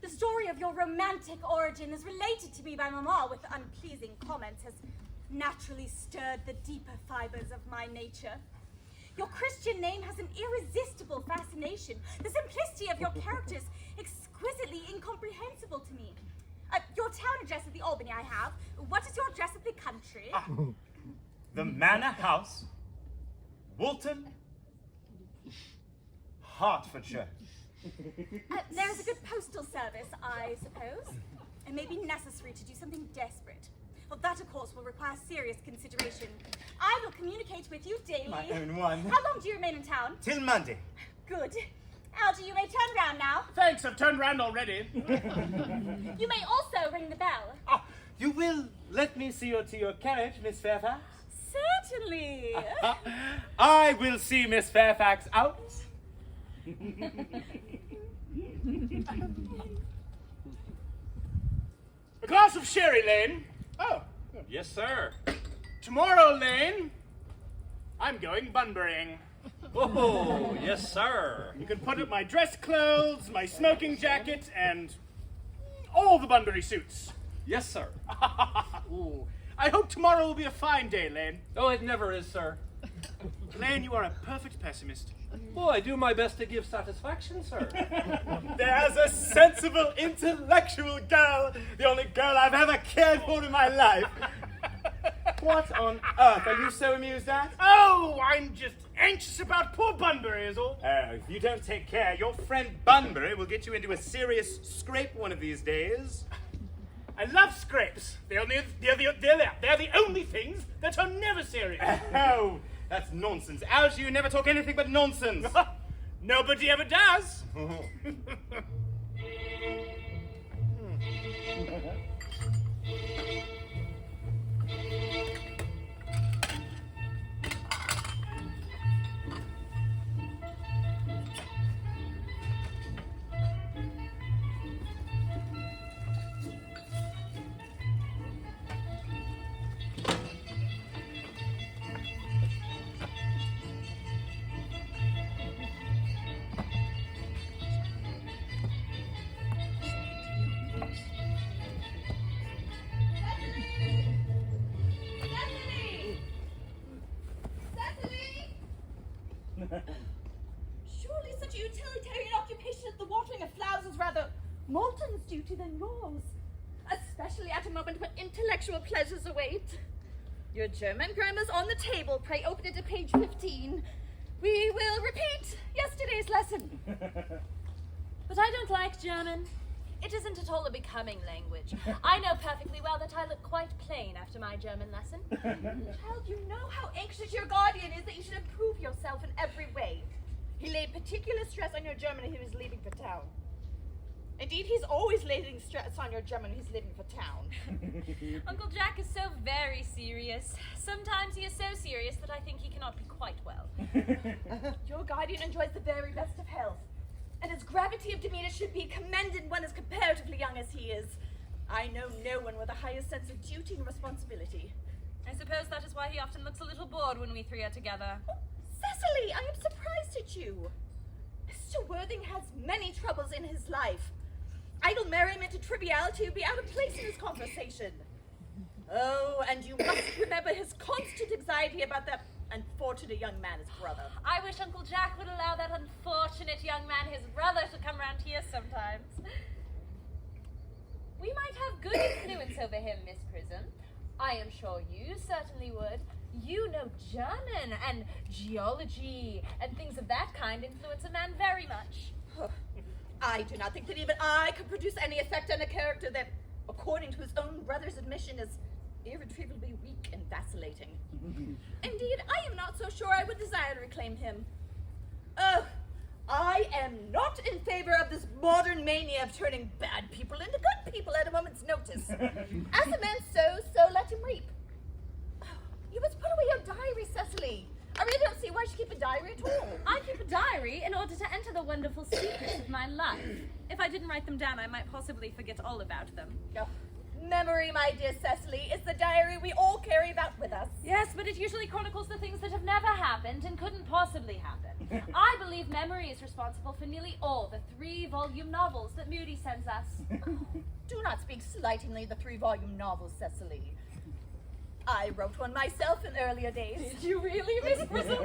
The story of your romantic origin, as related to me by Mamma with unpleasing comments, has naturally stirred the deeper fibers of my nature. Your Christian name has an irresistible fascination. The simplicity of your character is exquisitely incomprehensible to me. Your town address at the Albany I have. What is your address of the country? The Manor House, Woolton, Hertfordshire. There is a good postal service, I suppose. It may be necessary to do something desperate. Well, that, of course, will require require serious consideration. I will communicate with you daily. My own one. How long do you remain in town? Till Monday. Good. Algy, you may turn round now. Thanks, I've turned round already. You may also ring the bell. Ah, you will let me see you to your carriage, Miss Fairfax? Certainly. I will see Miss Fairfax out. A glass of sherry, Lane. Oh, Yes, sir. tomorrow, Lane, I'm going bunburying. Oh, yes, sir. You can put up my dress clothes, my smoking jacket, and all the Bunbury suits. Yes, sir. Ooh. I hope tomorrow will be a fine day, Lane. Oh, it never is, sir. Lane, you are a perfect pessimist. Oh, I do my best to give satisfaction, sir. There's a sensible, intellectual girl, the only girl I've ever cared for in my life. What on earth are you so amused at? Oh, I'm just anxious about poor Bunbury is all. If you don't take care, your friend Bunbury will get you into a serious scrape one of these days. I love scrapes. They're the only things that are never serious. Oh, that's nonsense. Algy, you never talk anything but nonsense. Nobody ever does. Surely such a utilitarian occupation as the watering of flowers is rather Moulton's duty than yours, especially at a moment when intellectual pleasures await. Your German grammar's on the table. Pray open it to page 15. We will repeat yesterday's lesson. But I don't like German. It isn't at all a becoming language. I know perfectly well that I look quite plain after my German lesson. Child, you know how anxious your guardian is that you should improve yourself in every way. He laid particular stress on your German when he was leaving for town. Indeed, he's always laying stress on your German when he's leaving for town. Uncle Jack is so very serious. Sometimes he is so serious that I think he cannot be quite well. Your guardian enjoys the very best of health, and his gravity of demeanor should be commended one as comparatively young as he is. I know no one with a higher sense of duty and responsibility. I suppose that is why he often looks a little bored when we three are together. Oh, Cecily, I am surprised at you. Mr. Worthing has many troubles in his life. Idle merriment and triviality would be out of place in his conversation. Oh, and you must remember his constant anxiety about that unfortunate young man, his brother. I wish Uncle Jack would allow that unfortunate young man, his brother, to come round here sometimes. We might have good influence over him, Miss Prism. I am sure you certainly would. You know German and geology and things of that kind influence a man very much. I do not think that even I could produce any effect on a character that, according to his own brother's admission, is irretrievably weak and vacillating. Indeed, I am not so sure I would desire to reclaim him. Oh, I am not in favor of this modern mania of turning bad people into good people at a moment's notice. As a man sows, so let him reap. You must put away your diary, Cecily. I really don't see why you should keep a diary at all. I keep a diary in order to enter the wonderful secrets of my life. If I didn't write them down, I might possibly forget all about them. Oh, memory, my dear Cecily, is the diary we all carry about with us. Yes, but it usually chronicles the things that have never happened and couldn't possibly happen. I believe memory is responsible for nearly all the 3-volume novels that Moody sends us. Do not speak slightingly of the 3-volume novels, Cecily. I wrote one myself in earlier days. Did you really, Miss Prism?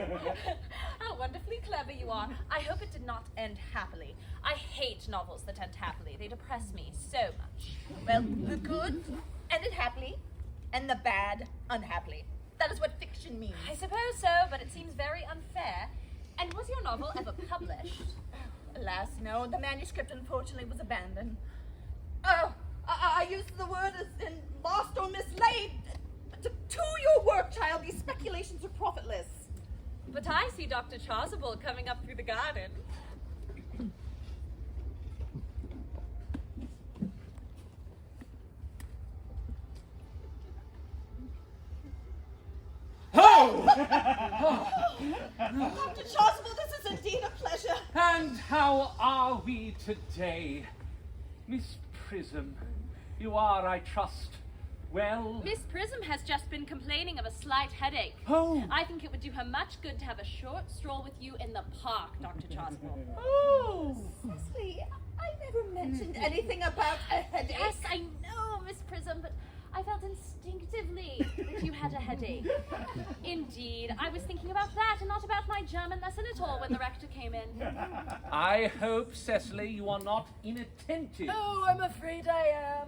How wonderfully clever you are. I hope it did not end happily. I hate novels that end happily. They depress me so much. Well, the good ended happily, and the bad unhappily. That is what fiction means. I suppose so, but it seems very unfair. And was your novel ever published? Alas, no. The manuscript, unfortunately, was abandoned. Oh, I used the word as in lost or mislaid. see Dr. Chasuble coming up through the garden. Dr. Chasuble, this is indeed a pleasure. And how are we today? Miss Prism, you are, I trust, well? Miss Prism has just been complaining of a slight headache. Oh. I think it would do her much good to have a short stroll with you in the park, Dr. Chasuble. Oh. Cecily, I never mentioned anything about a headache. Yes, I know, Miss Prism, but I felt instinctively that you had a headache. Indeed, I was thinking about that and not about my German lesson at all when the rector came in. I hope, Cecily, you are not inattentive. Oh, I'm afraid I am.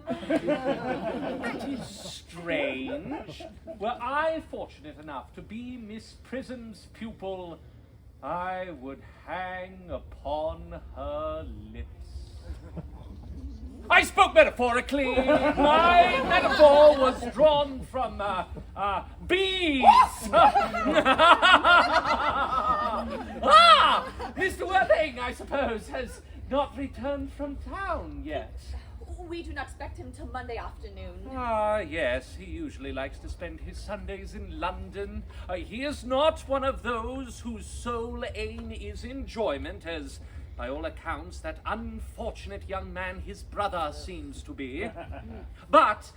That is strange. Were I fortunate enough to be Miss Prism's pupil, I would hang upon her lips. I spoke metaphorically. My metaphor was drawn from bees. Mr. Worthing, I suppose, has not returned from town yet. We do not expect him till Monday afternoon. Yes, he usually likes to spend his Sundays in London. He is not one of those whose sole aim is enjoyment, as by all accounts, that unfortunate young man, his brother, seems to be. But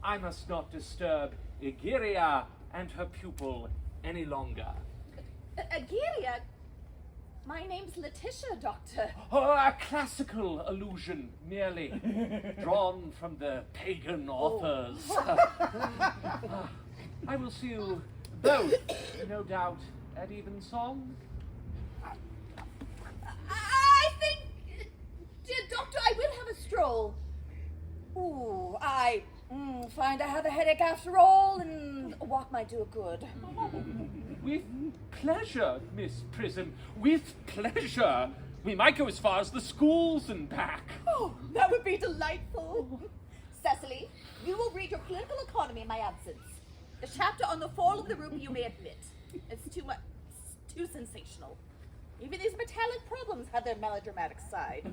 I must not disturb Egeria and her pupil any longer. Agiria? My name's Letitia, Doctor. Oh, a classical allusion, merely, drawn from the pagan authors. I will see you both, no doubt, at evensong. I think, dear Doctor, I will have a stroll. Ooh, I find I have a headache after all, and a walk might do a good. With pleasure, Miss Prism, with pleasure. We might go as far as the schools and back. Oh, that would be delightful. Cecily, you will read your political economy in my absence. The chapter on the fall of the rupee you may admit. It's too much, it's too sensational. Even these metallic problems have their melodramatic side.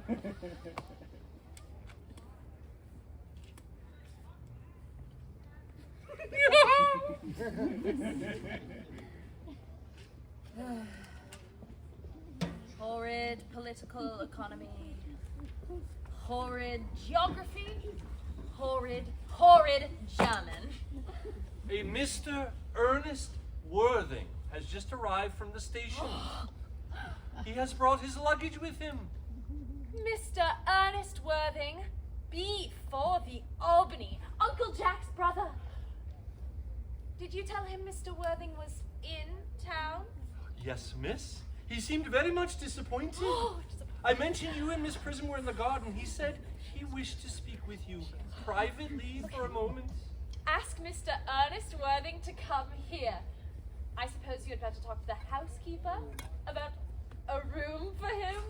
Horrid political economy. Horrid geography. Horrid German. A Mr. Earnest Worthing has just arrived from the station. He has brought his luggage with him. Mr. Ernest Worthing, B4 the Albany, Uncle Jack's brother. Did you tell him Mr. Worthing was in town? Yes, miss. He seemed very much disappointed. I mentioned you and Miss Prism were in the garden. He said he wished to speak with you privately for a moment. Ask Mr. Ernest Worthing to come here. I suppose you had better talk to the housekeeper about a room for him.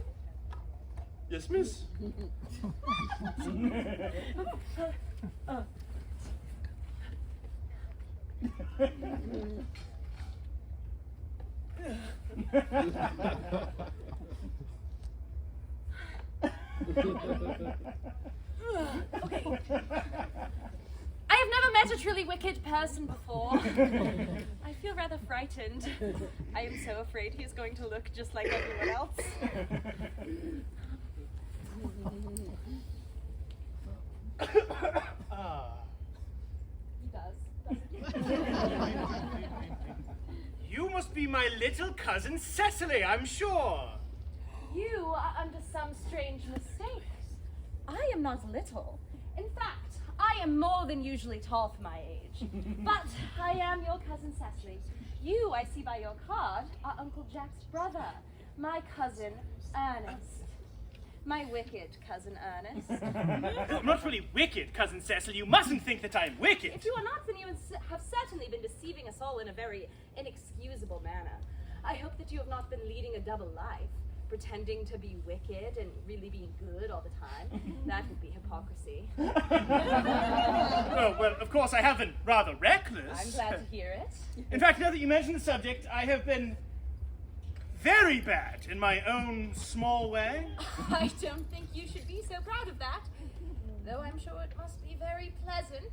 Yes, miss. Okay. I have never met a truly wicked person before. I feel rather frightened. I am so afraid he is going to look just like everyone else. He does, doesn't he? You must be my little cousin Cecily, I'm sure. You are under some strange mistake. I am not little. In fact, I am more than usually tall for my age. But I am your cousin Cecily. You, I see by your card, are Uncle Jack's brother, my cousin Ernest. My wicked cousin Ernest. I'm not really wicked, cousin Cecily. You mustn't think that I'm wicked. If you are not, then you have certainly been deceiving us all in a very inexcusable manner. I hope that you have not been leading a double life, pretending to be wicked and really being good all the time. That would be hypocrisy. Well, of course I have been rather reckless. I'm glad to hear it. In fact, now that you mention the subject, I have been very bad in my own small way. I don't think you should be so proud of that. Though I'm sure it must be very pleasant.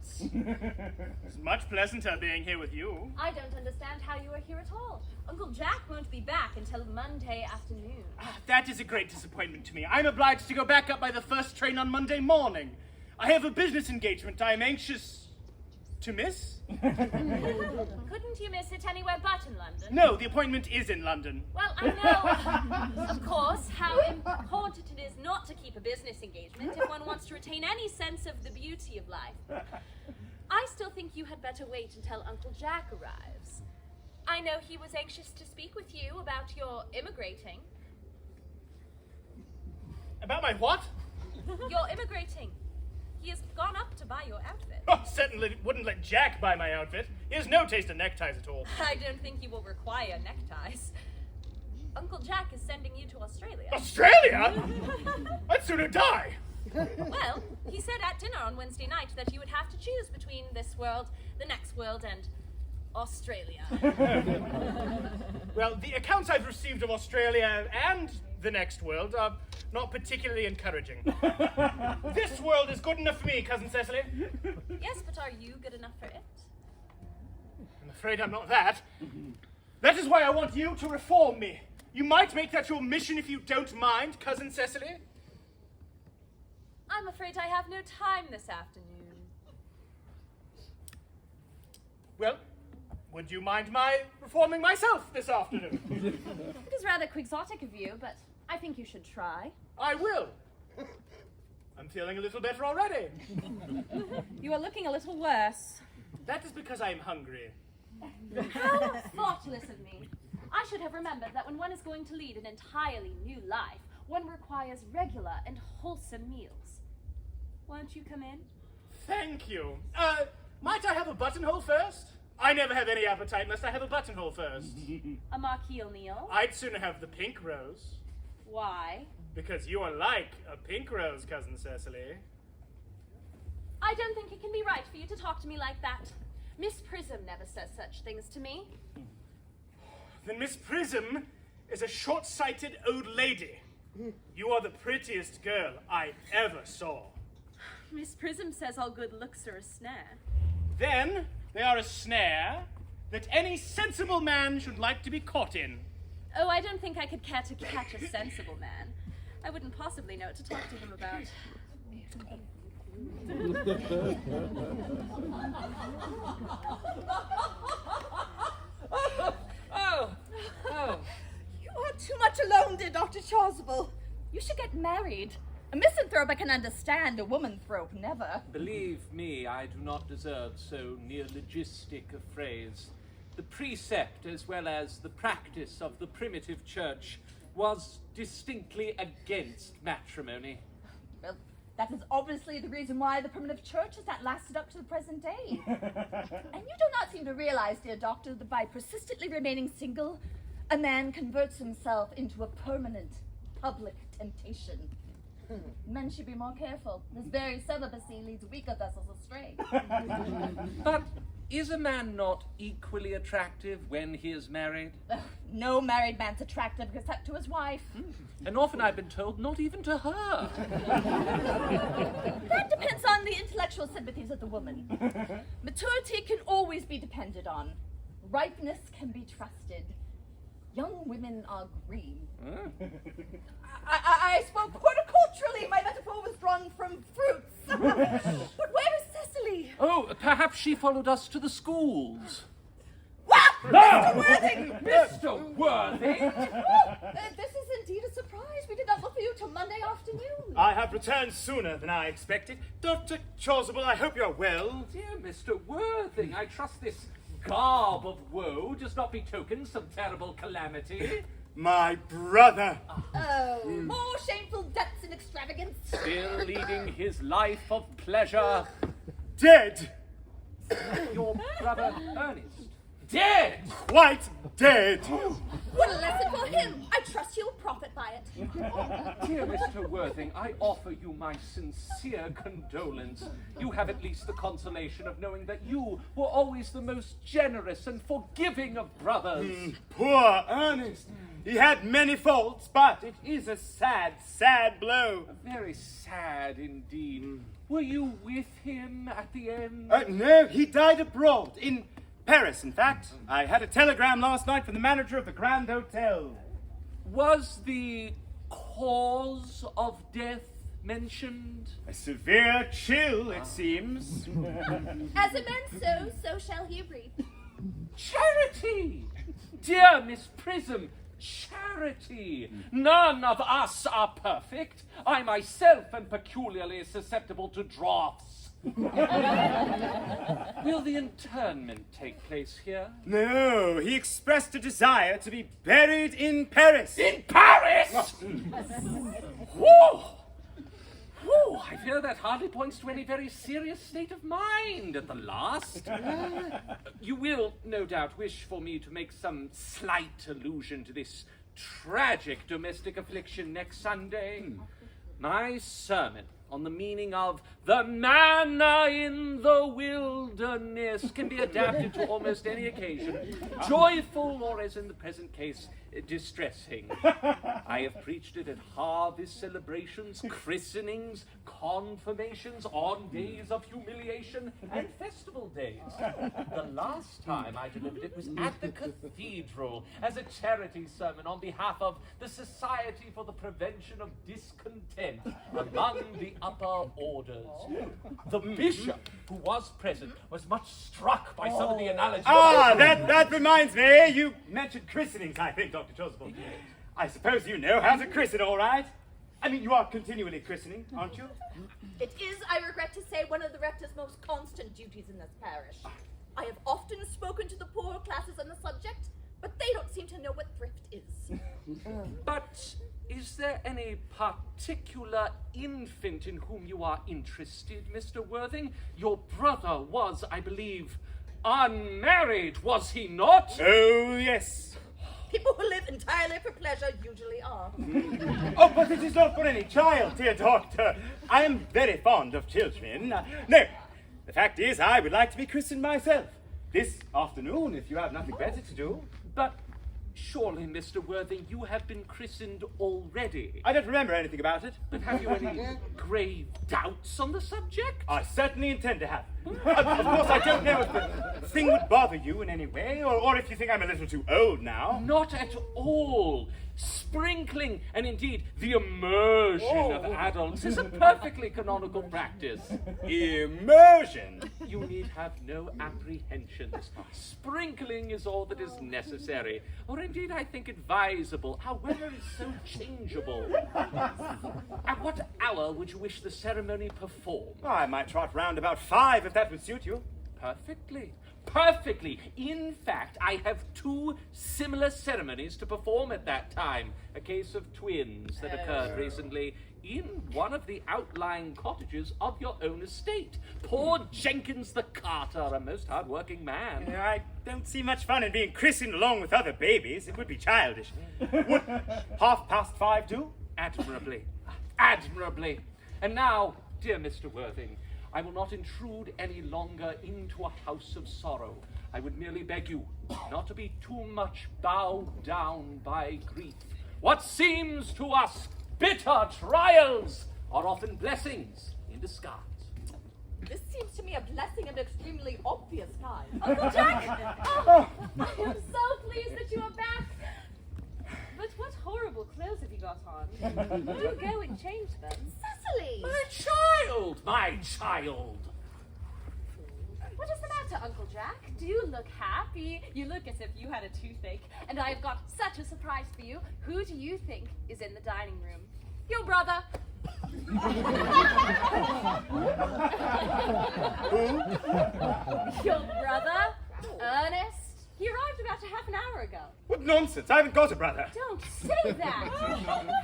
It's much pleasanter being here with you. I don't understand how you are here at all. Uncle Jack won't be back until Monday afternoon. That is a great disappointment to me. I'm obliged to go back up by the first train on Monday morning. I have a business engagement I am anxious to miss. Couldn't you miss it anywhere but in London? No, the appointment is in London. Well, I know, of course, how important it is not to keep a business engagement if one wants to retain any sense of the beauty of life. I still think you had better wait until Uncle Jack arrives. I know he was anxious to speak with you about your immigrating. About my what? Your immigrating. He has gone up to buy your outfit. Oh, certainly wouldn't let Jack buy my outfit. He has no taste in neckties at all. I don't think he will require neckties. Uncle Jack is sending you to Australia. Australia? I'd sooner die. Well, he said at dinner on Wednesday night that you would have to choose between this world, the next world, and Australia. Well, the accounts I've received of Australia and the next world are not particularly encouraging. This world is good enough for me, Cousin Cecily. Yes, but are you good enough for it? I'm afraid I'm not that. That is why I want you to reform me. You might make that your mission if you don't mind, Cousin Cecily. I'm afraid I have no time this afternoon. Well, would you mind my reforming myself this afternoon? It is rather quixotic of you, but I think you should try. I will. I'm feeling a little better already. You are looking a little worse. That is because I am hungry. How thoughtless of me. I should have remembered that when one is going to lead an entirely new life, one requires regular and wholesome meals. Won't you come in? Thank you. Might I have a buttonhole first? I never have any appetite unless I have a buttonhole first. A Marquis O'Neill? I'd sooner have the pink rose. Why? Because you are like a pink rose, Cousin Cecily. I don't think it can be right for you to talk to me like that. Miss Prism never says such things to me. Then Miss Prism is a short-sighted old lady. You are the prettiest girl I ever saw. Miss Prism says all good looks are a snare. Then they are a snare that any sensible man should like to be caught in. Oh, I don't think I could care to catch a sensible man. I wouldn't possibly know what to talk to him about. Oh. You are too much alone, dear Dr. Chasuble. You should get married. A misanthrope I can understand, a womanthrope never. Believe me, I do not deserve so neologistic a phrase. The precept, as well as the practice of the primitive church, was distinctly against matrimony. Well, that is obviously the reason why the primitive church has not lasted up to the present day. And you do not seem to realize, dear doctor, that by persistently remaining single, a man converts himself into a permanent public temptation. Men should be more careful. This very celibacy leads weaker vessels astray. But is a man not equally attractive when he is married? No married man's attractive except to his wife. And often I've been told not even to her. That depends on the intellectual sympathies of the woman. Maturity can always be depended on. Ripeness can be trusted. Young women are green. I spoke horticulturally. My metaphor was drawn from fruits. But where is Cecily? Oh, perhaps she followed us to the schools. What? Mr. Worthing! Mr. Worthing! This is indeed a surprise. We did not look for you till Monday afternoon. I have returned sooner than I expected. Dr. Chasuble, I hope you're well. Dear Mr. Worthing, I trust this garb of woe does not betoken some terrible calamity. My brother. Oh, more shameful depths and extravagance. Still leading his life of pleasure. Dead. Your brother Earnest. Dead! Quite dead. What a lesson for him. I trust he'll profit by it. Dear Mr. Worthing, I offer you my sincere condolence. You have at least the consolation of knowing that you were always the most generous and forgiving of brothers. Poor Ernest. He had many faults, but it is a sad, sad blow. Very sad indeed. Were you with him at the end? No, he died abroad, in Paris, in fact. I had a telegram last night from the manager of the Grand Hotel. Was the cause of death mentioned? A severe chill, it seems. As a man sows, so shall he reap. Charity! Dear Miss Prism, charity! None of us are perfect. I myself am peculiarly susceptible to draughts. Will the interment take place here? No, he expressed a desire to be buried in Paris. In Paris! Whew! Whew, I fear that hardly points to any very serious state of mind at the last. You will, no doubt, wish for me to make some slight allusion to this tragic domestic affliction next Sunday. My sermon on the meaning of the manna in the wilderness can be adapted to almost any occasion, joyful or, as in the present case, distressing. I have preached it at harvest celebrations, christenings, confirmations, on days of humiliation, and festival days. The last time I delivered it was at the cathedral as a charity sermon on behalf of the Society for the Prevention of Discontent among the upper orders. The bishop, who was present, was much struck by some of the analogies. Ah, that reminds me. You mentioned christenings, I think, Dr. Chasuble. I suppose you know how to christen, all right? I mean, you are continually christening, aren't you? It is, I regret to say, one of the rector's most constant duties in this parish. I have often spoken to the poorer classes on the subject, but they don't seem to know what thrift is. But is there any particular infant in whom you are interested, Mr. Worthing? Your brother was, I believe, unmarried, was he not? Oh, yes. People who live entirely for pleasure usually are. Oh, but it is not for any child, dear doctor. I am very fond of children. No, the fact is, I would like to be christened myself. This afternoon, if you have nothing better to do. But surely, Mr. Worthing, you have been christened already. I don't remember anything about it. But have you any grave doubts on the subject? I certainly intend to have. Of course, I don't know if the thing would bother you in any way, or if you think I'm a little too old now. Not at all. Sprinkling, and indeed the immersion of adults, is a perfectly canonical practice. Immersion? You need have no apprehensions. Sprinkling is all that is necessary, or indeed I think advisable. Our weather is so changeable. At what hour would you wish the ceremony performed? Oh, I might trot round about 5 if that would suit you. Perfectly. Perfectly. In fact, I have 2 similar ceremonies to perform at that time. A case of twins that occurred recently in one of the outlying cottages of your own estate. Poor Jenkins the carter, a most hard-working man. I don't see much fun in being christened along with other babies. It would be childish. Would 5:30 do? Admirably. Admirably. And now, dear Mr. Worthing, I will not intrude any longer into a house of sorrow. I would merely beg you not to be too much bowed down by grief. What seems to us bitter trials are often blessings in disguise. This seems to me a blessing of an extremely obvious kind. Uncle Jack! Oh, I am so pleased that you are back. But what horrible clothes have you got on? Do go and change them. Cecily! My child! My child! What is the matter, Uncle Jack? Do you look happy? You look as if you had a toothache. And I've got such a surprise for you. Who do you think is in the dining room? Your brother. Who? Your brother, Earnest. He arrived about a half an hour ago. What nonsense! I haven't got a brother. Don't say that.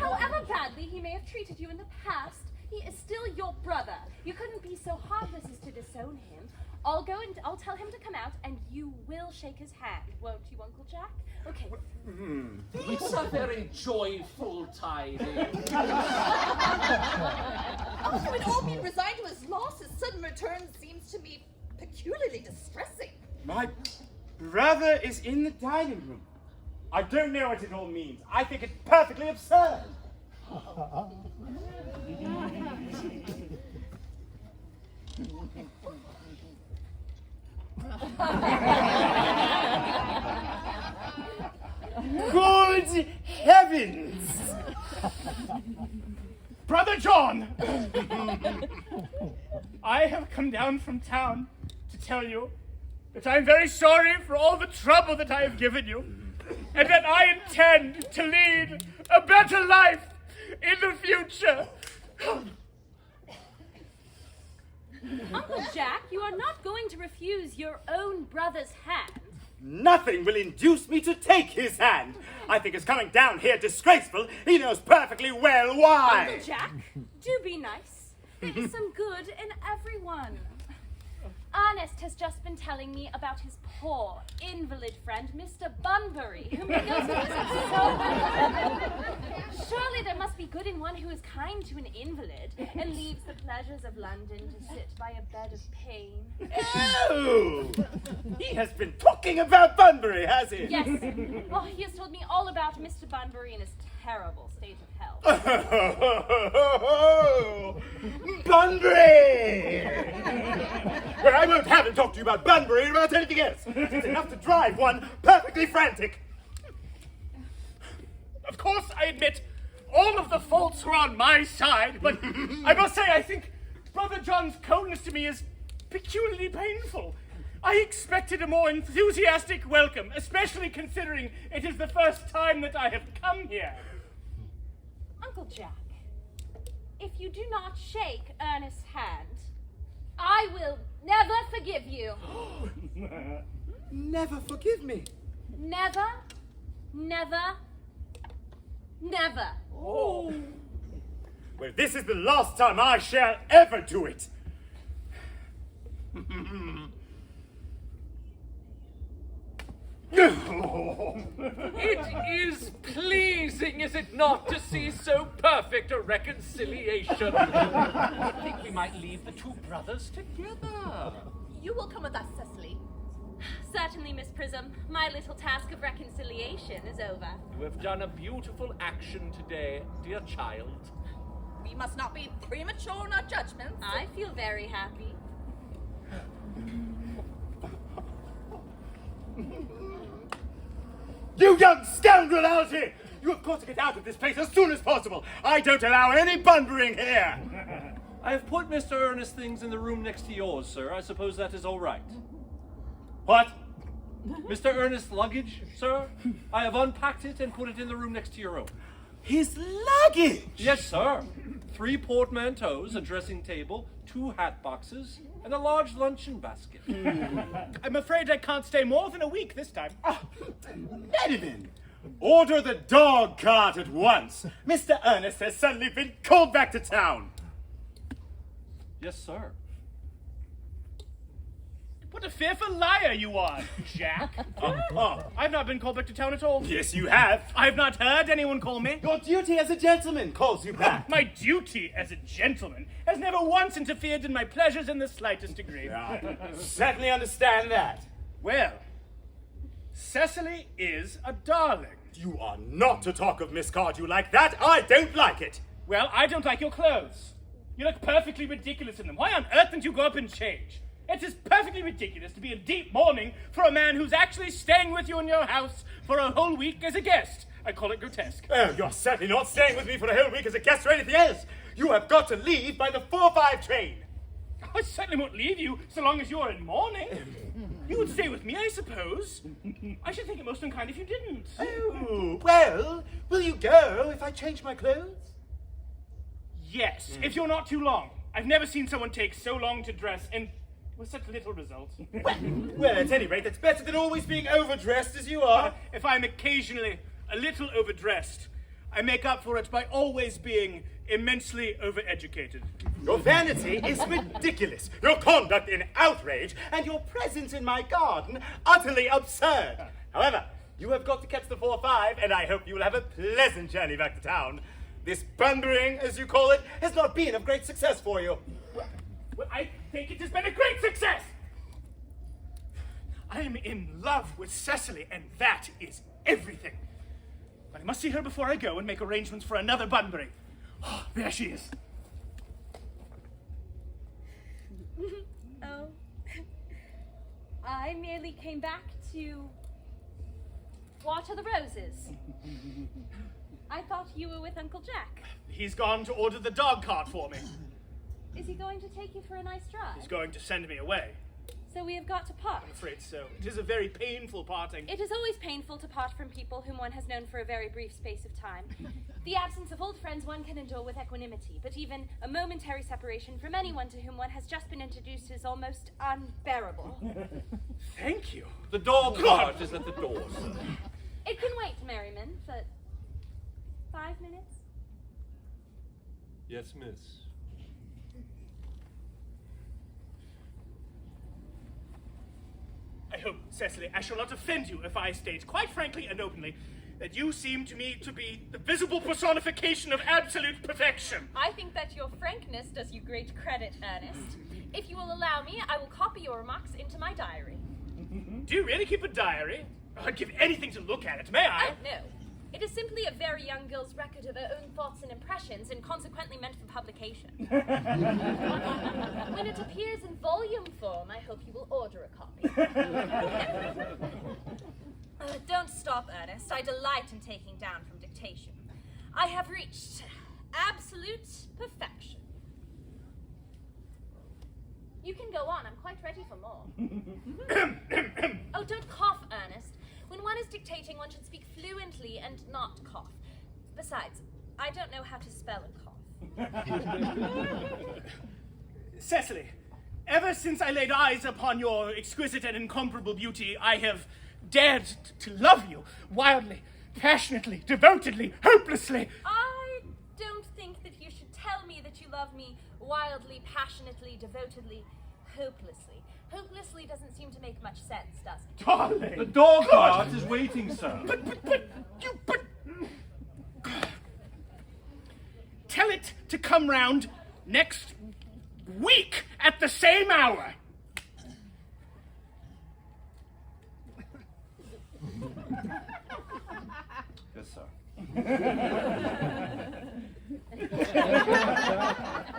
However badly he may have treated you in the past, he is still your brother. You couldn't be so heartless as to disown him. I'll go and I'll tell him to come out, and you will shake his hand, won't you, Uncle Jack? Okay. It's a very joyful tidings. Also, it all being resigned to his loss, his sudden return seems to me peculiarly distressing. My brother is in the dining room. I don't know what it all means. I think it's perfectly absurd. Good heavens! Brother John! I have come down from town to tell you that I'm very sorry for all the trouble that I have given you, and that I intend to lead a better life in the future. Uncle Jack, you are not going to refuse your own brother's hand. Nothing will induce me to take his hand. I think his coming down here disgraceful. He knows perfectly well why. Uncle Jack, do be nice. There is some good in everyone. Ernest has just been telling me about his poor invalid friend, Mr. Bunbury, whom he goes to visit so much. Surely there must be good in one who is kind to an invalid and leaves the pleasures of London to sit by a bed of pain. Oh! He has been talking about Bunbury, has he? Yes. Oh, he has told me all about Mr. Bunbury in his terrible state of health. Bunbury! Well, I won't have him talk to you about Bunbury or about anything else. It's enough to drive one perfectly frantic. Of course, I admit all of the faults were on my side, but I must say I think Brother John's coldness to me is peculiarly painful. I expected a more enthusiastic welcome, especially considering it is the first time that I have come here. Uncle Jack, if you do not shake Ernest's hand, I will never forgive you. Never forgive me. Never, never, never. Oh. Well, this is the last time I shall ever do it. It is pleasing, is it not, to see so perfect a reconciliation? I think we might leave the two brothers together. You will come with us, Cecily. Certainly, Miss Prism. My little task of reconciliation is over. You have done a beautiful action today, dear child. We must not be premature in our judgments. I feel very happy. You young scoundrel out here! You have got to get out of this place as soon as possible. I don't allow any bunburying here. I have put Mr. Earnest's things in the room next to yours, sir. I suppose that is all right. What? Mr. Earnest's luggage, sir? I have unpacked it and put it in the room next to your own. His luggage? Yes, sir. 3 portmanteaus, a dressing table, 2 hat boxes, and a large luncheon basket. I'm afraid I can't stay more than a week this time. Benjamin, order the dog cart at once. Mr. Earnest has suddenly been called back to town. Yes, sir. What a fearful liar you are, Jack. I've not been called back to town at all. Yes, you have. I've not heard anyone call me. Your duty as a gentleman calls you back. My duty as a gentleman has never once interfered in my pleasures in the slightest degree. I certainly understand that. Well, Cecily is a darling. You are not to talk of Miss Cardew like that. I don't like it. Well, I don't like your clothes. You look perfectly ridiculous in them. Why on earth didn't you go up and change? It is perfectly ridiculous to be in deep mourning for a man who's actually staying with you in your house for a whole week as a guest. I call it grotesque. Oh, you're certainly not staying with me for a whole week as a guest or anything else. You have got to leave by the 4:05 train. I certainly won't leave you so long as you're in mourning. You would stay with me, I suppose. I should think it most unkind if you didn't. Oh, well, will you go if I change my clothes? Yes, if you're not too long. I've never seen someone take so long to dress and with such little result. Well, at any rate, that's better than always being overdressed as you are. If I'm occasionally a little overdressed, I make up for it by always being immensely overeducated. Your vanity is ridiculous, your conduct an outrage, and your presence in my garden utterly absurd. However, you have got to catch the 4:05, and I hope you will have a pleasant journey back to town. This bunburying, as you call it, has not been of great success for you. Well, I think it has been a great success. I am in love with Cecily, and that is everything. But I must see her before I go and make arrangements for another Bunbury. Oh, there she is. Oh. I merely came back to water the roses. I thought you were with Uncle Jack. He's gone to order the dog cart for me. Is he going to take you for a nice drive? He's going to send me away. So we have got to part. I'm afraid so. It is a very painful parting. It is always painful to part from people whom one has known for a very brief space of time. The absence of old friends one can endure with equanimity, but even a momentary separation from anyone to whom one has just been introduced is almost unbearable. Thank you. The dog cart is at the door, sir. It can wait, Merriman, for 5 minutes. Yes, miss. I hope, Cecily, I shall not offend you if I state, quite frankly and openly, that you seem to me to be the visible personification of absolute perfection. I think that your frankness does you great credit, Ernest. If you will allow me, I will copy your remarks into my diary. Do you really keep a diary? I'd give anything to look at it, may I? Oh, no. It is simply a very young girl's record of her own thoughts and impressions, and consequently meant for publication. When it appears in volume form, I hope you will order a copy. Don't stop, Ernest. I delight in taking down from dictation. I have reached absolute perfection. You can go on. I'm quite ready for more. Oh, don't cough, Ernest. When one is dictating, one should speak fluently and not cough. Besides, I don't know how to spell a cough. Cecily, ever since I laid eyes upon your exquisite and incomparable beauty, I have dared to love you wildly, passionately, devotedly, hopelessly. I don't think that you should tell me that you love me wildly, passionately, devotedly, hopelessly. Hopelessly doesn't seem to make much sense, does it? Darling! The dog cart is waiting, sir. But... Tell it to come round next week at the same hour. Yes, sir.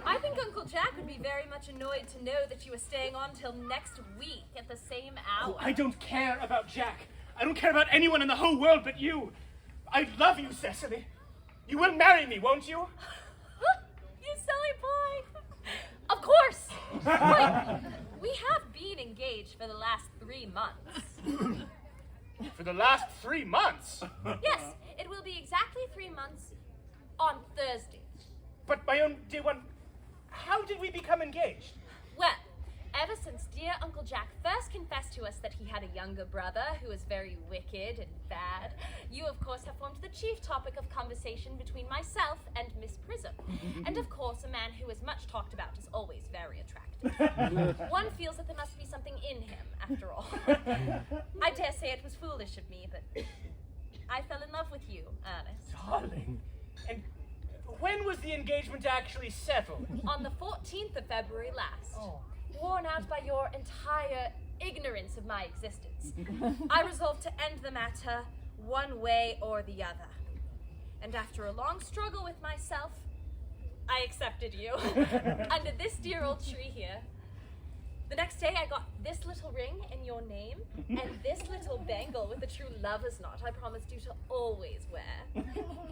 I think Uncle Jack would be very much annoyed to know that you were staying on till next week at the same hour. Oh, I don't care about Jack. I don't care about anyone in the whole world but you. I love you, Cecily. You will marry me, won't you? You silly boy. Of course. Wait, we have been engaged for the last 3 months. For the last 3 months? Yes, it will be exactly 3 months on Thursday. But my own dear one, how did we become engaged? Well, ever since dear Uncle Jack first confessed to us that he had a younger brother who was very wicked and bad, you of course have formed the chief topic of conversation between myself and Miss Prism. And of course, a man who is much talked about is always very attractive. One feels that there must be something in him, after all. I dare say it was foolish of me, but I fell in love with you, Ernest. Darling. And when was the engagement actually settled? On the 14th of February last. Worn out by your entire ignorance of my existence, I resolved to end the matter one way or the other. And after a long struggle with myself, I accepted you under this dear old tree here. The next day I got this little ring in your name and this little bangle with a true lover's knot I promised you to always wear.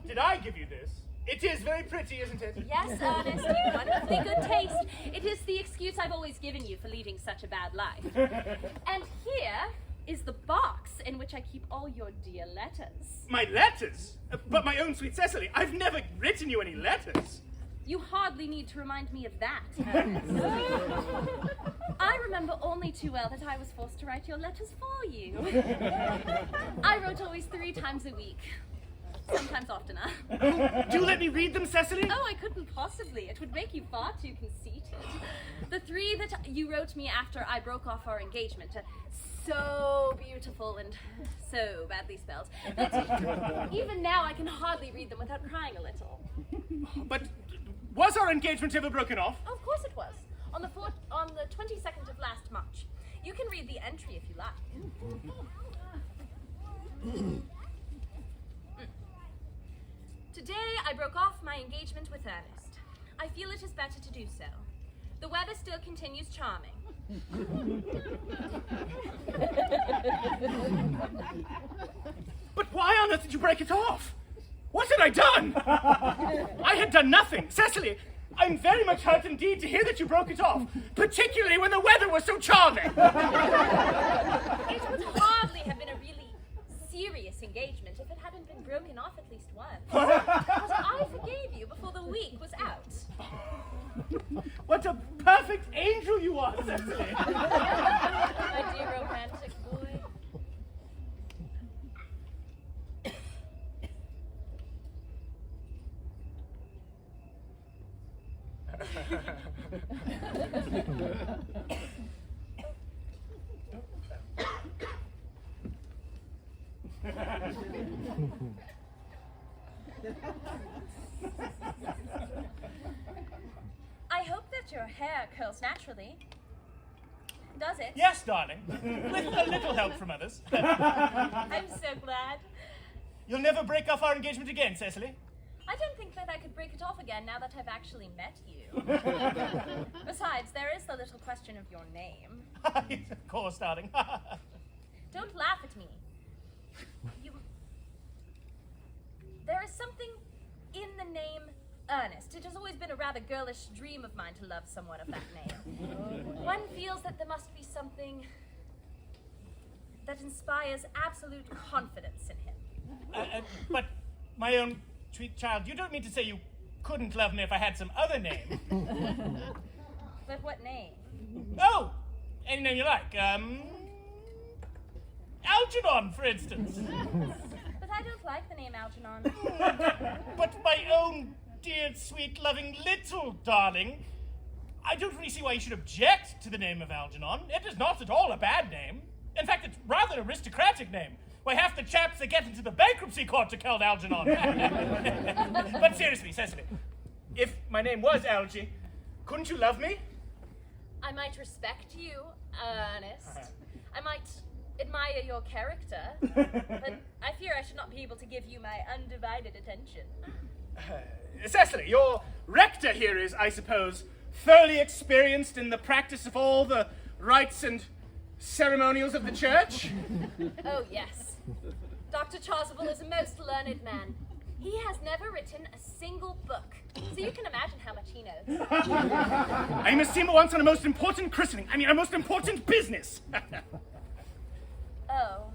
Did I give you this? It is very pretty, isn't it? Yes, Ernest, you wonderfully good taste. It is the excuse I've always given you for leading such a bad life. And here is the box in which I keep all your dear letters. My letters? But my own sweet Cecily, I've never written you any letters. You hardly need to remind me of that, Ernest. I remember only too well that I was forced to write your letters for you. I wrote always 3 times a week. Sometimes oftener. Do let me read them, Cecily? Oh, I couldn't possibly. It would make you far too conceited. The 3 that you wrote me after I broke off our engagement are so beautiful and so badly spelled that even now I can hardly read them without crying a little. But was our engagement ever broken off? Oh, of course it was. On the 22nd of last March. You can read the entry if you like. I broke off my engagement with Earnest. I feel it is better to do so. The weather still continues charming. But why on earth did you break it off? What had I done? I had done nothing. Cecily, I'm very much hurt indeed to hear that you broke it off, particularly when the weather was so charming. It would hardly have been a really serious engagement if it hadn't been broken off at least once. But I forgave you before the week was out. What a perfect angel you are, Cecily. My dear romantic boy. I hope that your hair curls naturally. Does it? Yes, darling. With a little help from others. I'm so glad. You'll never break off our engagement again, Cecily. I don't think that I could break it off again now that I've actually met you. Besides, there is the little question of your name. Of course, darling. Don't laugh at me. There is something in the name Earnest. It has always been a rather girlish dream of mine to love someone of that name. One feels that there must be something that inspires absolute confidence in him. But my own sweet child, you don't mean to say you couldn't love me if I had some other name? But what name? Oh, any name you like. Algernon, for instance. But I don't like the name Algernon. But my own dear, sweet, loving little darling, I don't really see why you should object to the name of Algernon. It is not at all a bad name. In fact, it's rather an aristocratic name. Why, half the chaps that get into the bankruptcy court are called Algernon. But seriously, Cecily, if my name was Algie, couldn't you love me? I might respect you, Ernest. I might admire your character, but I fear I should not be able to give you my undivided attention. Cecily, your rector here is, I suppose, thoroughly experienced in the practice of all the rites and ceremonials of the church? Oh, yes. Dr. Chasuble is a most learned man. He has never written a single book, so you can imagine how much he knows. I must see him at once on a most important christening. I mean, a most important business. Oh.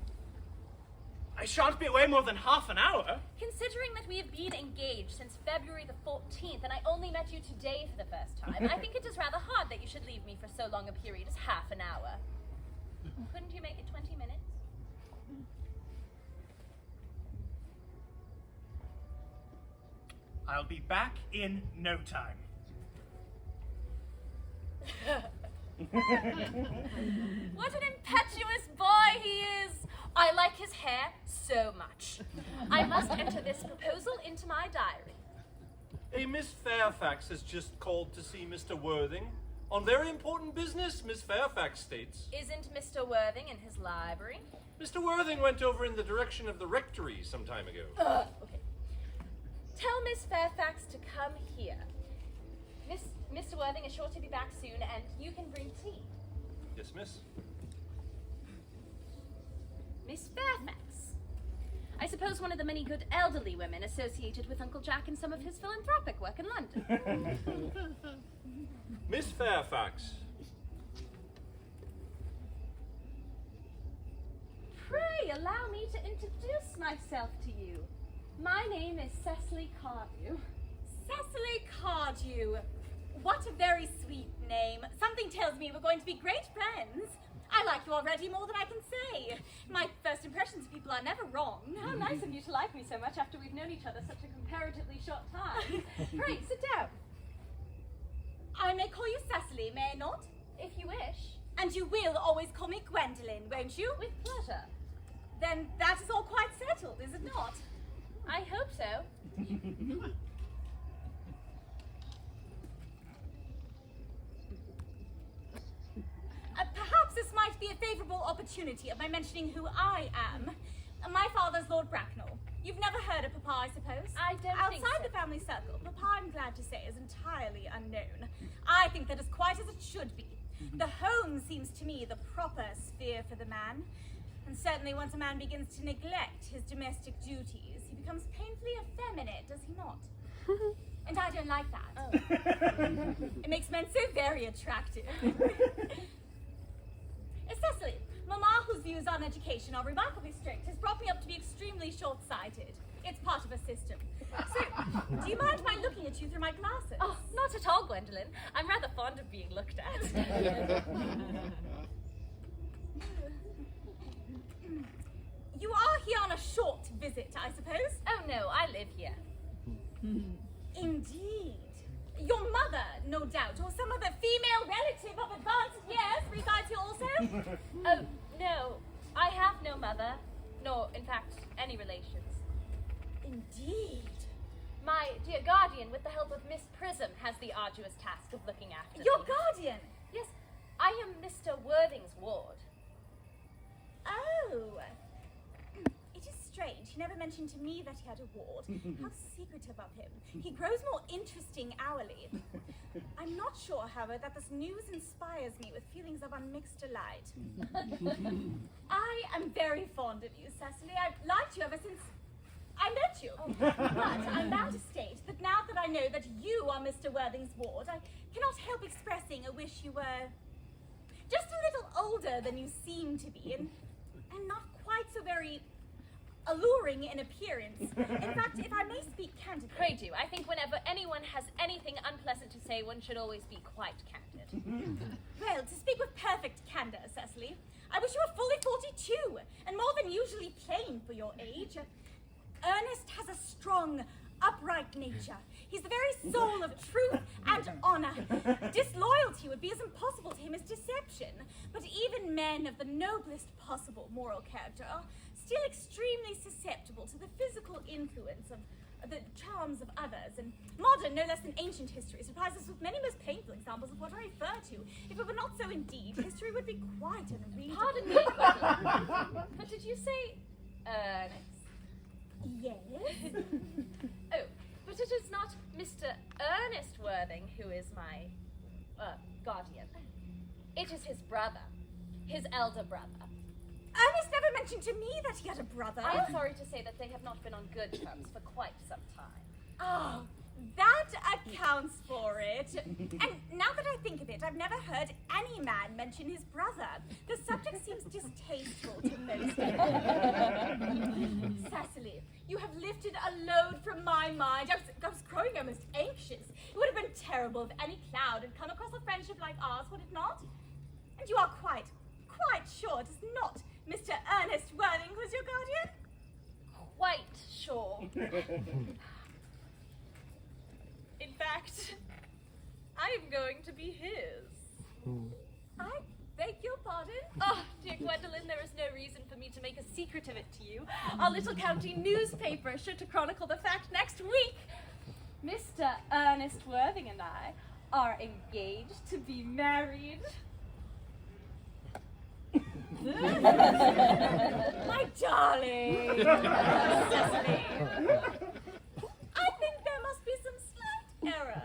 I shan't be away more than half an hour. Considering that we have been engaged since February the 14th, and I only met you today for the first time, I think it is rather hard that you should leave me for so long a period as half an hour. Couldn't you make it 20 minutes? I'll be back in no time. What an impetuous boy he is! I like his hair so much. I must enter this proposal into my diary. A Miss Fairfax has just called to see Mr. Worthing. On very important business, Miss Fairfax states. Isn't Mr. Worthing in his library? Mr. Worthing went over in the direction of the rectory some time ago. Okay. Tell Miss Fairfax to come here. Mr. Worthing is sure to be back soon, and you can bring tea. Yes, miss. Miss Fairfax. I suppose one of the many good elderly women associated with Uncle Jack in some of his philanthropic work in London. Miss Fairfax. Pray allow me to introduce myself to you. My name is Cecily Cardew. Cecily Cardew. What a very sweet name. Something tells me we're going to be great friends. I like you already more than I can say. My first impressions of people are never wrong. How nice of you to like me so much after we've known each other such a comparatively short time. Pray, sit down. I may call you Cecily, may I not? If you wish. And you will always call me Gwendolen, won't you? With pleasure. Then that is all quite settled, is it not? I hope so. Perhaps this might be a favourable opportunity of my mentioning who I am. My father's Lord Bracknell. You've never heard of Papa, I suppose? I don't think Outside so. the family circle, Papa, I'm glad to say, is entirely unknown. I think that is quite as it should be. The home seems to me the proper sphere for the man. And certainly once a man begins to neglect his domestic duties, he becomes painfully effeminate, does he not? And I don't like that. It makes men so very attractive. Cecily, Mama, whose views on education are remarkably strict, has brought me up to be extremely short-sighted. It's part of a system. So, do you mind my looking at you through my glasses? Oh, not at all, Gwendolyn. I'm rather fond of being looked at. You are here on a short visit, I suppose? Oh no, I live here. Indeed. Your mother, no doubt, or some other female relative of advanced years resides here also? Oh, no. I have no mother, nor, in fact, any relations. Indeed. My dear guardian, with the help of Miss Prism, has the arduous task of looking after Your me. guardian? Yes, I am Mr. Worthing's ward. Oh. It is strange. He never mentioned to me that he had a ward. How secretive of him. He grows more interesting hourly. I'm not sure, however, that this news inspires me with feelings of unmixed delight. I am very fond of you, Cecily. I've liked you ever since I met you. But I'm bound to state that now that I know that you are Mr. Worthing's ward, I cannot help expressing a wish you were just a little older than you seem to be, and not quite so very alluring in appearance. In fact, if I may speak candidly. Pray do. I think whenever anyone has anything unpleasant to say, one should always be quite candid. Well, to speak with perfect candor, Cecily, I wish you were fully 42, and more than usually plain for your age. Ernest has a strong, upright nature. He's the very soul of truth and honor. Disloyalty would be as impossible to him as deception. But even men of the noblest possible moral character are still extremely susceptible to the physical influence of the charms of others. And modern, no less than ancient history supplies us with many most painful examples of what I refer to. If it were not so indeed, history would be quite unreadable. Pardon me, Gwendolyn. But did you say Ernest? Yes? Oh, but it is not Mr. Ernest Worthing who is my guardian. It is his brother, his elder brother. Ernest never mentioned to me that he had a brother. I am sorry to say that they have not been on good terms for quite some time. Oh, that accounts for it. And now that I think of it, I've never heard any man mention his brother. The subject seems distasteful to most people. Cecily, you have lifted a load from my mind. I was growing almost anxious. It would have been terrible if any cloud had come across a friendship like ours, would it not? And you are quite sure it is not Mr. Ernest Worthing who's your guardian? Quite sure. In fact, I am going to be his. I beg your pardon? Oh, dear Gwendolyn, there is no reason for me to make a secret of it to you. Our little county newspaper is sure to chronicle the fact next week. Mr. Ernest Worthing and I are engaged to be married. My darling! Cecily! I think there must be some slight error.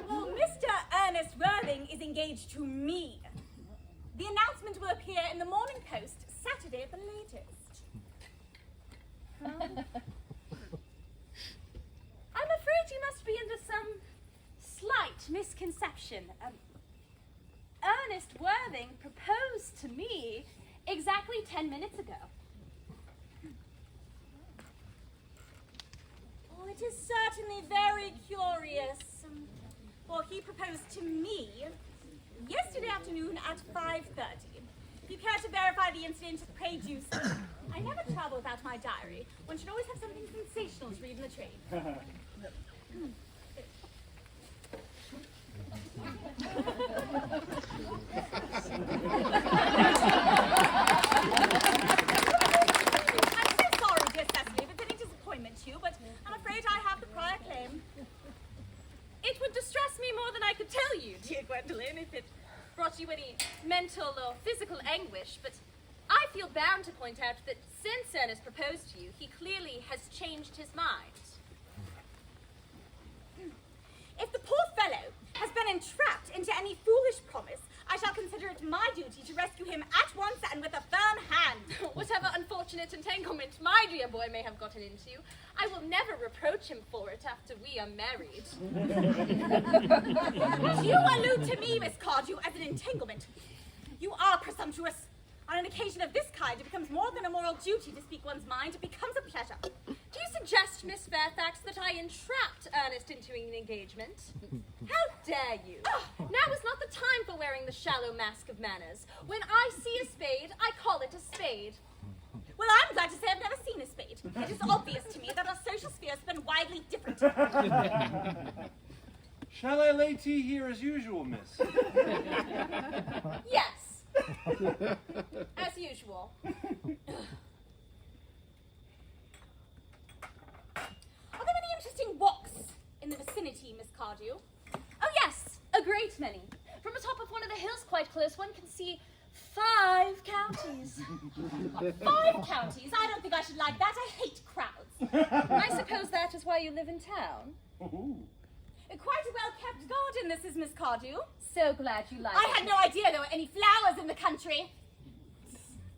Well, Mr. Ernest Worthing is engaged to me. The announcement will appear in the Morning Post Saturday at the latest. I'm afraid you must be under some slight misconception. Ernest Worthing proposed to me exactly 10 minutes ago. Oh, it is certainly very curious. For he proposed to me yesterday afternoon at 5:30. If you care to verify the incident, pray do so. I never travel without my diary. One should always have something sensational to read in the train. I'm so sorry, dear Cecily, if it's any disappointment to you, but I'm afraid I have the prior claim. It would distress me more than I could tell you, dear Gwendolyn, if it brought you any mental or physical anguish, but I feel bound to point out that Since Ernest proposed to you, he clearly has changed his mind. If the poor fellow has been entrapped into any foolish promise, I shall consider it my duty to rescue him at once and with a firm hand. Whatever unfortunate entanglement my dear boy may have gotten into, I will never reproach him for it after we are married. You allude to me, Miss Cardew, as an entanglement. You are presumptuous. On an occasion of this kind, it becomes more than a moral duty to speak one's mind. It becomes a pleasure. Do you suggest, Miss Fairfax, that I entrapped Ernest into an engagement? How dare you? Now is not the time for wearing the shallow mask of manners. When I see a spade, I call it a spade. Well, I'm glad to say I've never seen a spade. It is obvious to me that our social spheres have been widely different. Shall I lay tea here as usual, miss? Yes. As usual. Are there many interesting walks in the vicinity, Miss Cardew? Oh yes, a great many. From atop of one of the hills quite close, one can see 5 counties. 5 counties? I don't think I should like that. I hate crowds. I suppose that is why you live in town. Quite a well-kept garden, this is Miss Cardew. So glad you like it. I had no idea there were any flowers in the country.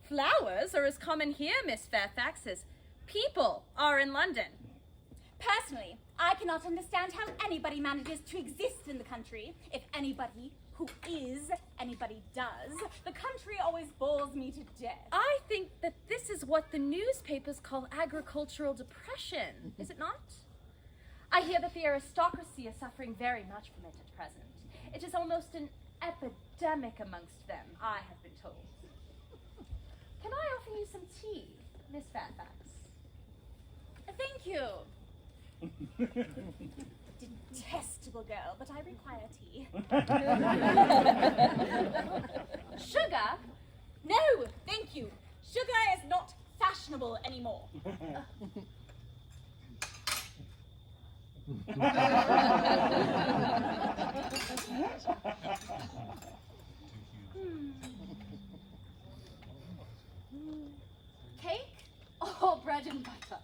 Flowers are as common here, Miss Fairfax, as people are in London. Personally, I cannot understand how anybody manages to exist in the country. If anybody who is anybody does, the country always bores me to death. I think that this is what the newspapers call agricultural depression, is it not? I hear that the aristocracy is suffering very much from it at present. It is almost an epidemic amongst them, I have been told. Can I offer you some tea, Miss Fairfax? Thank you. Detestable girl, but I require tea. Sugar? No, thank you. Sugar is not fashionable anymore. Cake or bread and butter?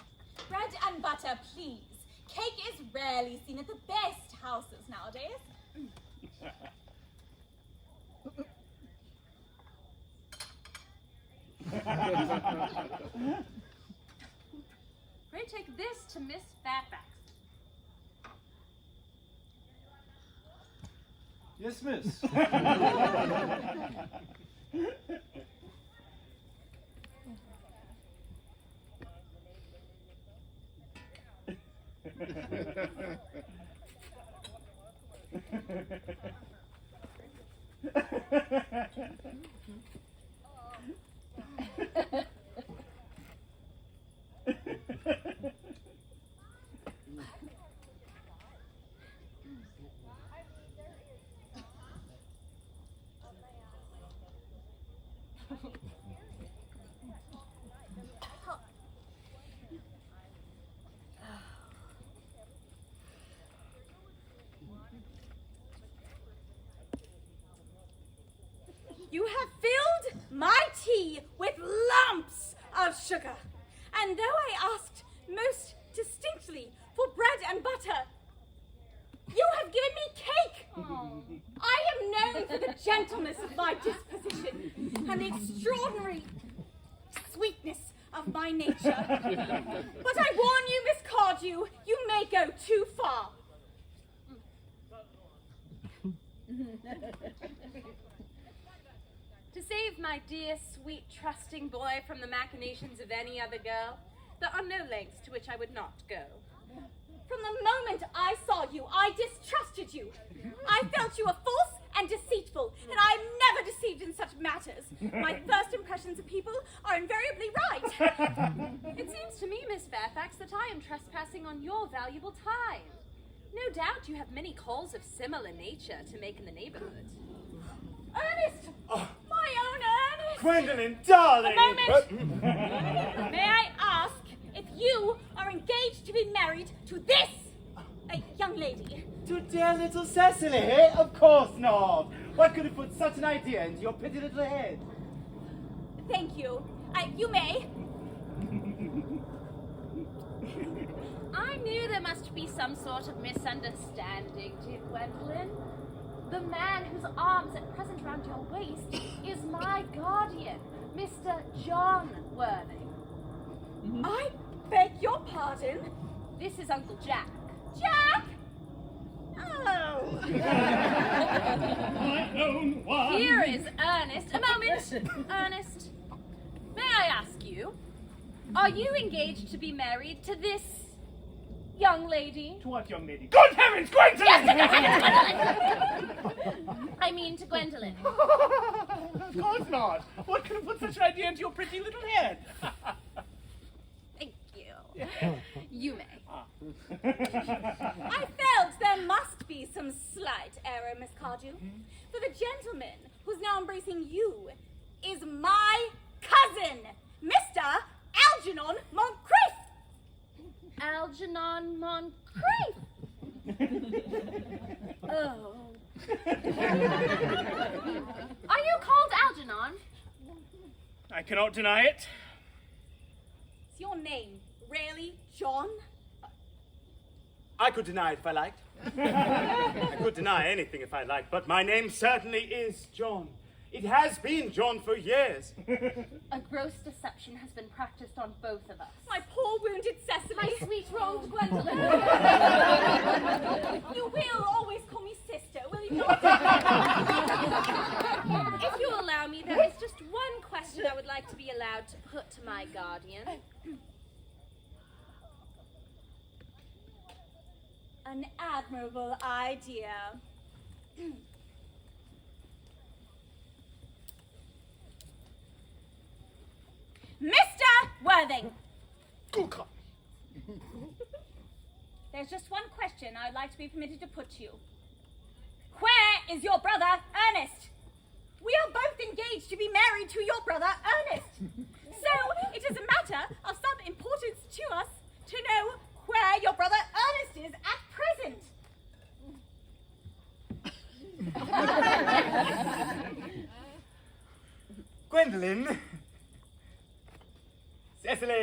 Bread and butter, please. Cake is rarely seen at the best houses nowadays. Pray take this to Miss Fairfax. Yes, miss. You have filled my tea with lumps of sugar. And though I asked most distinctly for bread and butter, you have given me cake. Oh. I am known for the gentleness of my disposition and the extraordinary sweetness of my nature. But I warn you, Miss Cardew, you may go too far. To save my dear, sweet, trusting boy from the machinations of any other girl, there are no lengths to which I would not go. From the moment I saw you, I distrusted you. I felt you were false and deceitful, and I am never deceived in such matters. My first impressions of people are invariably right. It seems to me, Miss Fairfax, that I am trespassing on your valuable time. No doubt you have many calls of similar nature to make in the neighborhood. Ernest! Oh. My own Ernest! Gwendolyn, darling! A moment! May I ask if you are engaged to be married to this young lady? To dear little Cecily? Of course not. What could have put such an idea into your pretty little head? Thank you. You may. must be some sort of misunderstanding, dear Gwendolyn. The man whose arms at present round your waist is my guardian, Mr. John Worthing. I beg your pardon? This is Uncle Jack. Jack! Oh. My own one. Here is Ernest. A moment. Ernest, may I ask you, are you engaged to be married to this young lady? To what young lady? Good heavens, Gwendolyn! I mean to Gwendolyn. Of course not. What could have put such an idea into your pretty little head? Thank you. You may. I felt there must be some slight error, Miss Cardew. For the gentleman who's now embracing you is my cousin, Mr. Algernon Moncrief. Algernon Moncrief. Oh. Are you called Algernon? I cannot deny it. Is your name really John? I could deny it if I liked. I could deny anything if I liked, but my name certainly is John. It has been John for years. A gross deception has been practiced on both of us. My poor wounded Cecily. My sweet wronged Gwendolyn. You will always call me sister, will you not? If you allow me, there is just one question I would like to be allowed to put to my guardian. An admirable idea. Mr. Worthing! Good God. There's just one question I'd like to be permitted to put to you. Where is your brother, Earnest? We are both engaged to be married to your brother, Earnest. So it is a matter of some importance to us to know where your brother Earnest is at present. Gwendolyn. Cecily.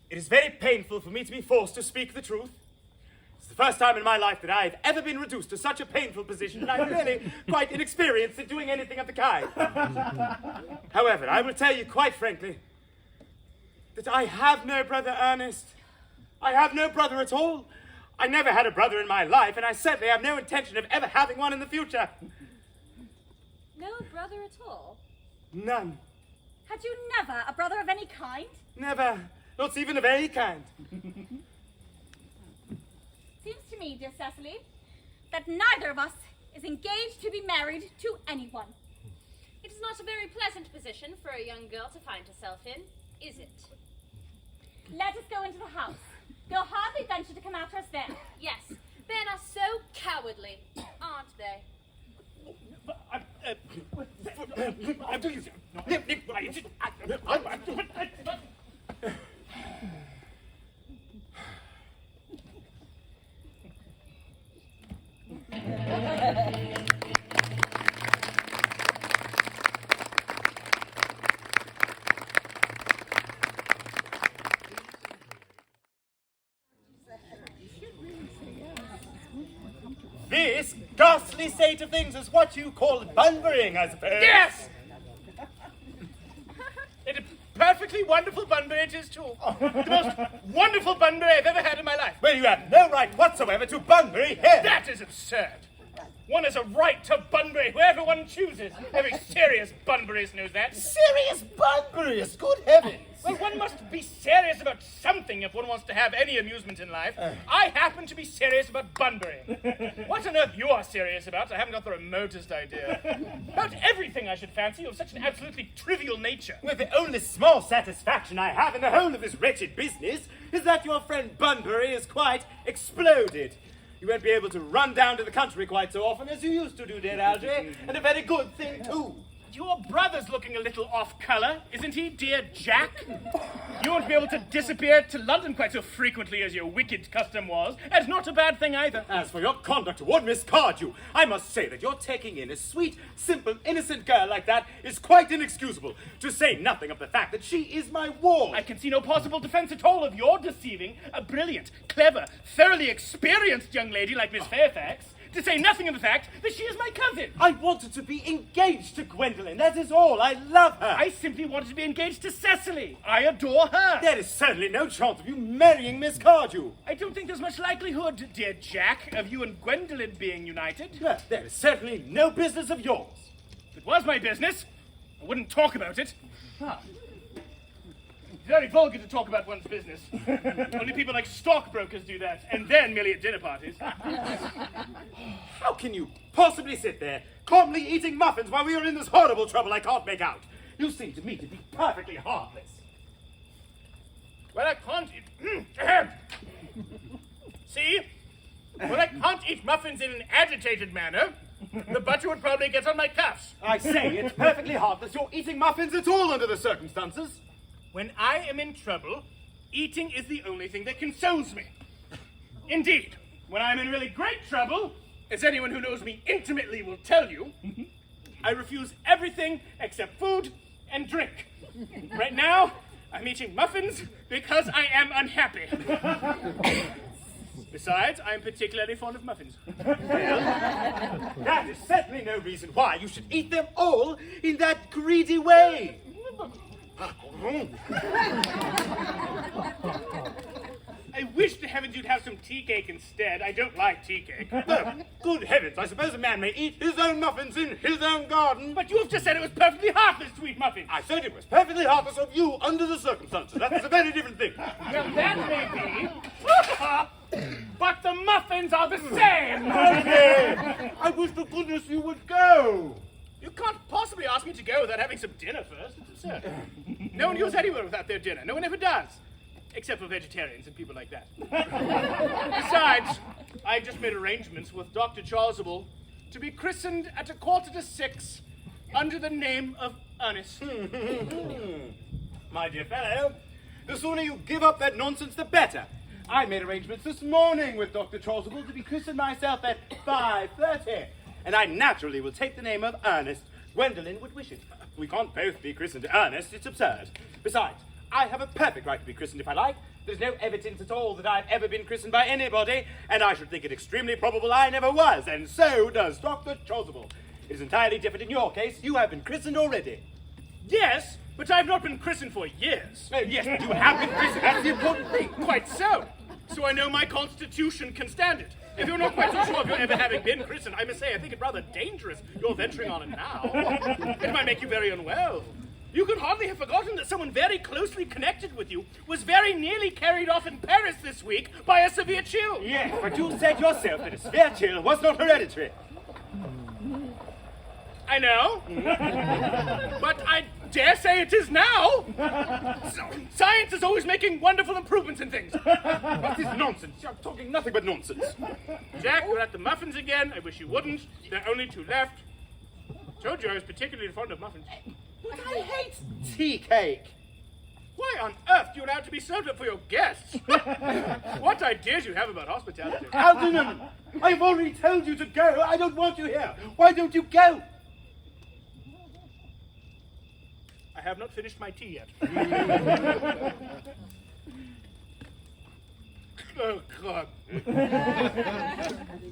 It is very painful for me to be forced to speak the truth. It's the first time in my life that I've ever been reduced to such a painful position, and I'm really quite inexperienced at doing anything of the kind. However, I will tell you quite frankly that I have no brother Ernest. I have no brother at all. I never had a brother in my life, and I certainly have no intention of ever having one in the future. No brother at all? None. Had you never a brother of any kind? Never. Not even of any kind. Seems to me, dear Cecily, that neither of us is engaged to be married to anyone. It is not a very pleasant position for a young girl to find herself in, is it? Let us go into the house. They'll hardly venture to come after us then. Yes, men are so cowardly, aren't they? This ghastly state of things is what you call bunburying, I suppose. Yes! It's a perfectly wonderful Bunbury it is, too. The most wonderful Bunbury I've ever had in my life. Well, you have no right whatsoever to bunbury here. That is absurd. One has a right to Bunbury wherever one chooses. Every serious Bunburyist knows that. Serious bunburyist, good heavens. Well, one must be serious about something if one wants to have any amusement in life. I happen to be serious about Bunbury. What on earth you are serious about, I haven't got the remotest idea. About everything, I should fancy, of such an absolutely trivial nature. Well, the only small satisfaction I have in the whole of this wretched business is that your friend Bunbury is quite exploded. You won't be able to run down to the country quite so often as you used to do, dear Algy, and a very good thing, too. Your brother's looking a little off color, isn't he, dear Jack? You won't be able to disappear to London quite so frequently as your wicked custom was, and not a bad thing either. As for your conduct toward Miss Cardew, I must say that your taking in a sweet, simple, innocent girl like that is quite inexcusable, to say nothing of the fact that she is my ward. I can see no possible defense at all of your deceiving a brilliant, clever, thoroughly experienced young lady like Miss Fairfax, to say nothing of the fact that she is my cousin. I wanted to be engaged to Gwendolen, that is all. I love her. I simply wanted to be engaged to Cecily. I adore her. There is certainly no chance of you marrying Miss Cardew. I don't think there's much likelihood, dear Jack, of you and Gwendolen being united. Yes, there is certainly no business of yours. If it was my business, I wouldn't talk about it. Very vulgar to talk about one's business. Only people like stockbrokers do that, and then merely at dinner parties. How can you possibly sit there, calmly eating muffins while we are in this horrible trouble I can't make out? You seem to me to be perfectly heartless. Well, I can't eat... See? Well, I can't eat muffins in an agitated manner. The butter would probably get on my cuffs. I say, it's perfectly heartless you're eating muffins at all under the circumstances. When I am in trouble, eating is the only thing that consoles me. Indeed, when I'm in really great trouble, as anyone who knows me intimately will tell you, I refuse everything except food and drink. Right now, I'm eating muffins because I am unhappy. Besides, I'm particularly fond of muffins. That is certainly no reason why you should eat them all in that greedy way. I wish to heavens you'd have some tea cake instead. I don't like tea cake. No, good heavens, I suppose a man may eat his own muffins in his own garden. But you have just said it was perfectly heartless to eat muffins. I said it was perfectly heartless of you under the circumstances. That's a very different thing. Well, that may be. But the muffins are the same. I wish to goodness you would go. You can't possibly ask me to go without having some dinner first. It's absurd. No one goes anywhere without their dinner. No one ever does. Except for vegetarians and people like that. Besides, I just made arrangements with Dr. Chasuble to be christened at 5:45 under the name of Earnest. My dear fellow, the sooner you give up that nonsense, the better. I made arrangements this morning with Dr. Chasuble to be christened myself at 5:30. And I naturally will take the name of Earnest. Gwendolen would wish it. We can't both be christened Earnest. It's absurd. Besides, I have a perfect right to be christened if I like. There's no evidence at all that I've ever been christened by anybody, and I should think it extremely probable I never was, and so does Dr. Chasuble. It is entirely different in your case. You have been christened already. Yes, but I've not been christened for years. Oh, yes, but you have been christened. That's the important thing. Quite so. So I know my constitution can stand it. If you're not quite so sure of your ever having been christened, I must say I think it rather dangerous you're venturing on it now. It might make you very unwell. You could hardly have forgotten that someone very closely connected with you was very nearly carried off in Paris this week by a severe chill. Yes, but you said yourself that a severe chill was not hereditary. I know. But I dare say it is now. Science is always making wonderful improvements in things. What is nonsense? You're talking nothing but nonsense. Jack, we're at the muffins again. I wish you wouldn't. There are only 2 left. Told you I was particularly fond of muffins. But I hate tea cake. Why on earth do you allow it to be served up for your guests? What ideas you have about hospitality. Algernon, I've already told you to go. I don't want you here. Why don't you go? I have not finished my tea yet. Oh, God.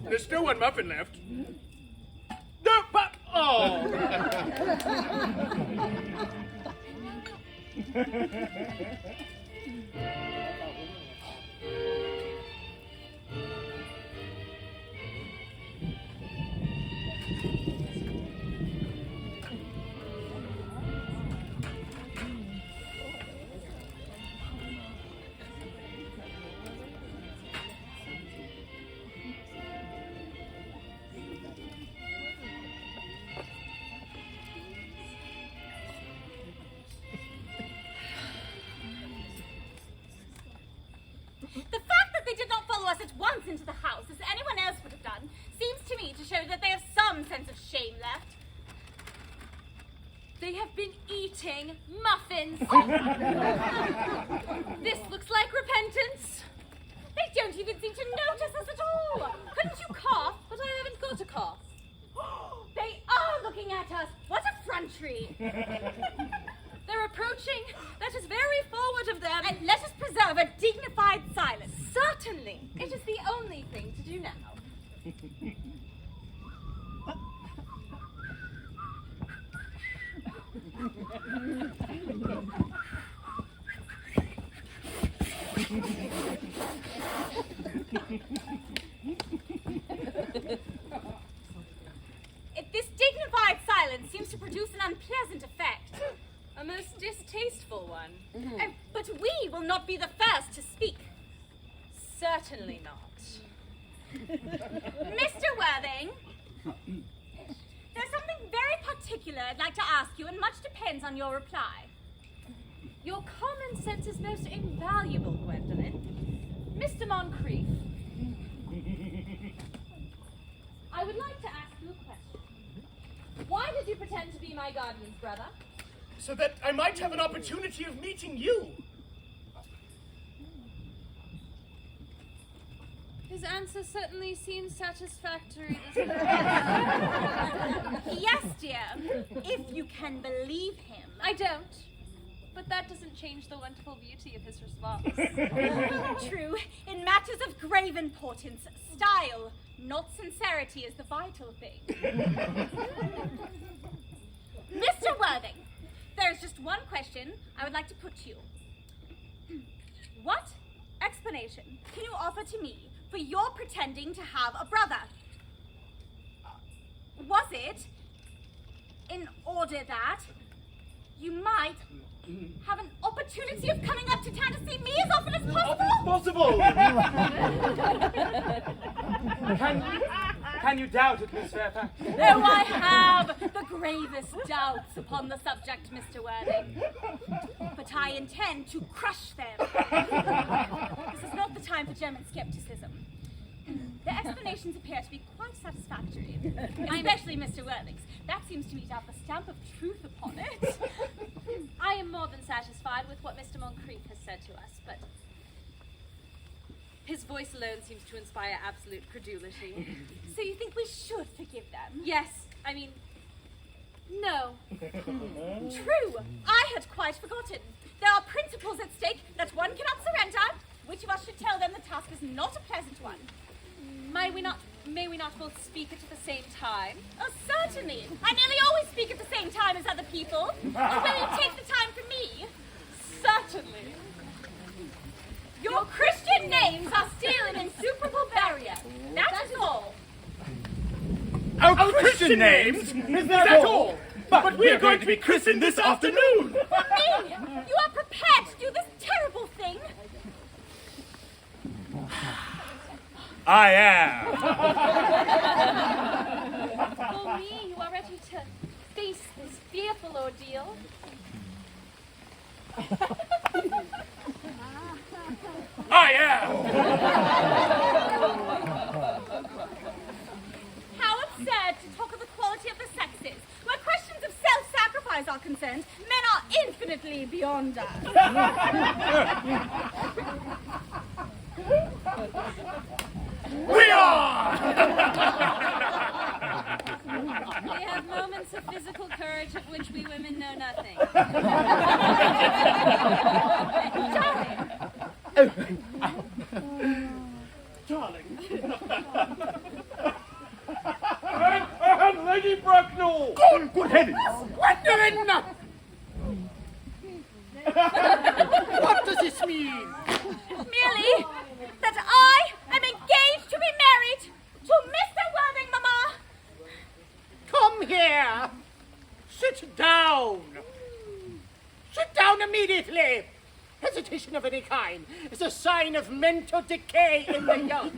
There's still 1 muffin left. No, but... Oh! The fact that they did not follow us at once into the house, as anyone else would have done, seems to me to show that they have some sense of shame left. They have been eating muffins. This looks like repentance. They don't even seem to notice us at all. Couldn't you cough? But I haven't got a cough. They are looking at us. What effrontery. They're approaching. That is very forward of them. And let us preserve a dignified silence. Certainly. It is the only thing to do now. This dignified silence seems to produce an unpleasant effect. A most distasteful one. But we will not be the first to speak. Certainly not. Mr. Worthing, there's something very particular I'd like to ask you, and much depends on your reply. Your common sense is most invaluable, Gwendolyn. Mr. Moncrief, I would like to ask you a question. Why did you pretend to be my guardian's brother? So that I might have an opportunity of meeting you. His answer certainly seems satisfactory this Yes, dear, if you can believe him. I don't. But that doesn't change the wonderful beauty of his response. True, in matters of grave importance, style, not sincerity, is the vital thing. Mr. Worthing, there is just one question I would like to put to you. What explanation can you offer to me for your pretending to have a brother? Was it in order that you might have an opportunity of coming up to town to see me as often as possible? Can you doubt it, Miss Fairfax? Oh, I have the gravest doubts upon the subject, Mr. Worthing. But I intend to crush them. This is not the time for German skepticism. The explanations appear to be quite satisfactory, especially Mr. Worthing's. That seems to me to have the stamp of truth upon it. I am more than satisfied with what Mr. Moncrief has said to us, but his voice alone seems to inspire absolute credulity. So you think we should forgive them? Yes, I mean, no. True. I had quite forgotten. There are principles at stake that one cannot surrender. Which of us should tell them the task is not a pleasant one? May we not both speak at the same time? Oh, certainly. I nearly always speak at the same time as other people. Will you take the time for me? Certainly. Your Christian names are still an insuperable barrier. That is all. Our Christian names? Is that all? But we're going to be christened this afternoon. For me? You are prepared to do this terrible thing? I am. For me, you are ready to face this fearful ordeal. I am. How absurd to talk of the quality of the sexes. Where questions of self-sacrifice are concerned, men are infinitely beyond us. We are! They have moments of physical courage of which we women know nothing. Darling. And Lady Bracknell! Good heavens! Gwendolyn! What does this mean? Merely that I am engaged to be married to Mr. Worthing, Mamma. Come here. Sit down. Sit down immediately. Hesitation of any kind is a sign of mental decay in the young.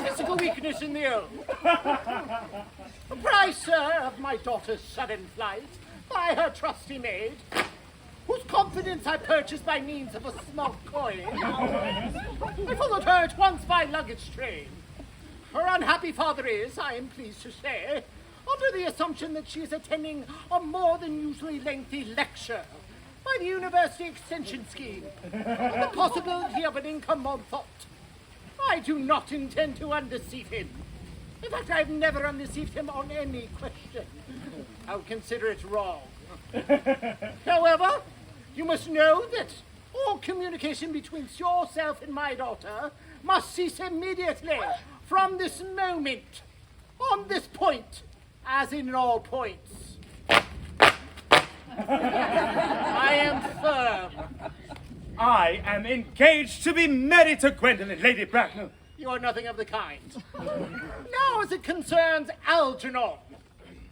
Physical weakness in the old. Apprise, sir, of my daughter's sudden flight by her trusty maid, whose confidence I purchased by means of a small coin. I followed her at once by luggage train. Her unhappy father is, I am pleased to say, on under the assumption that she is attending a more than usually lengthy lecture by the University Extension Scheme on the possibility of an income on thought. I do not intend to undeceive him. In fact, I've never undeceived him on any question. I would consider it wrong. However, you must know that all communication between yourself and my daughter must cease immediately from this moment, on this point, as in all points. I am firm. I am engaged to be married to Gwendolen, Lady Bracknell. You are nothing of the kind. Now as it concerns Algernon.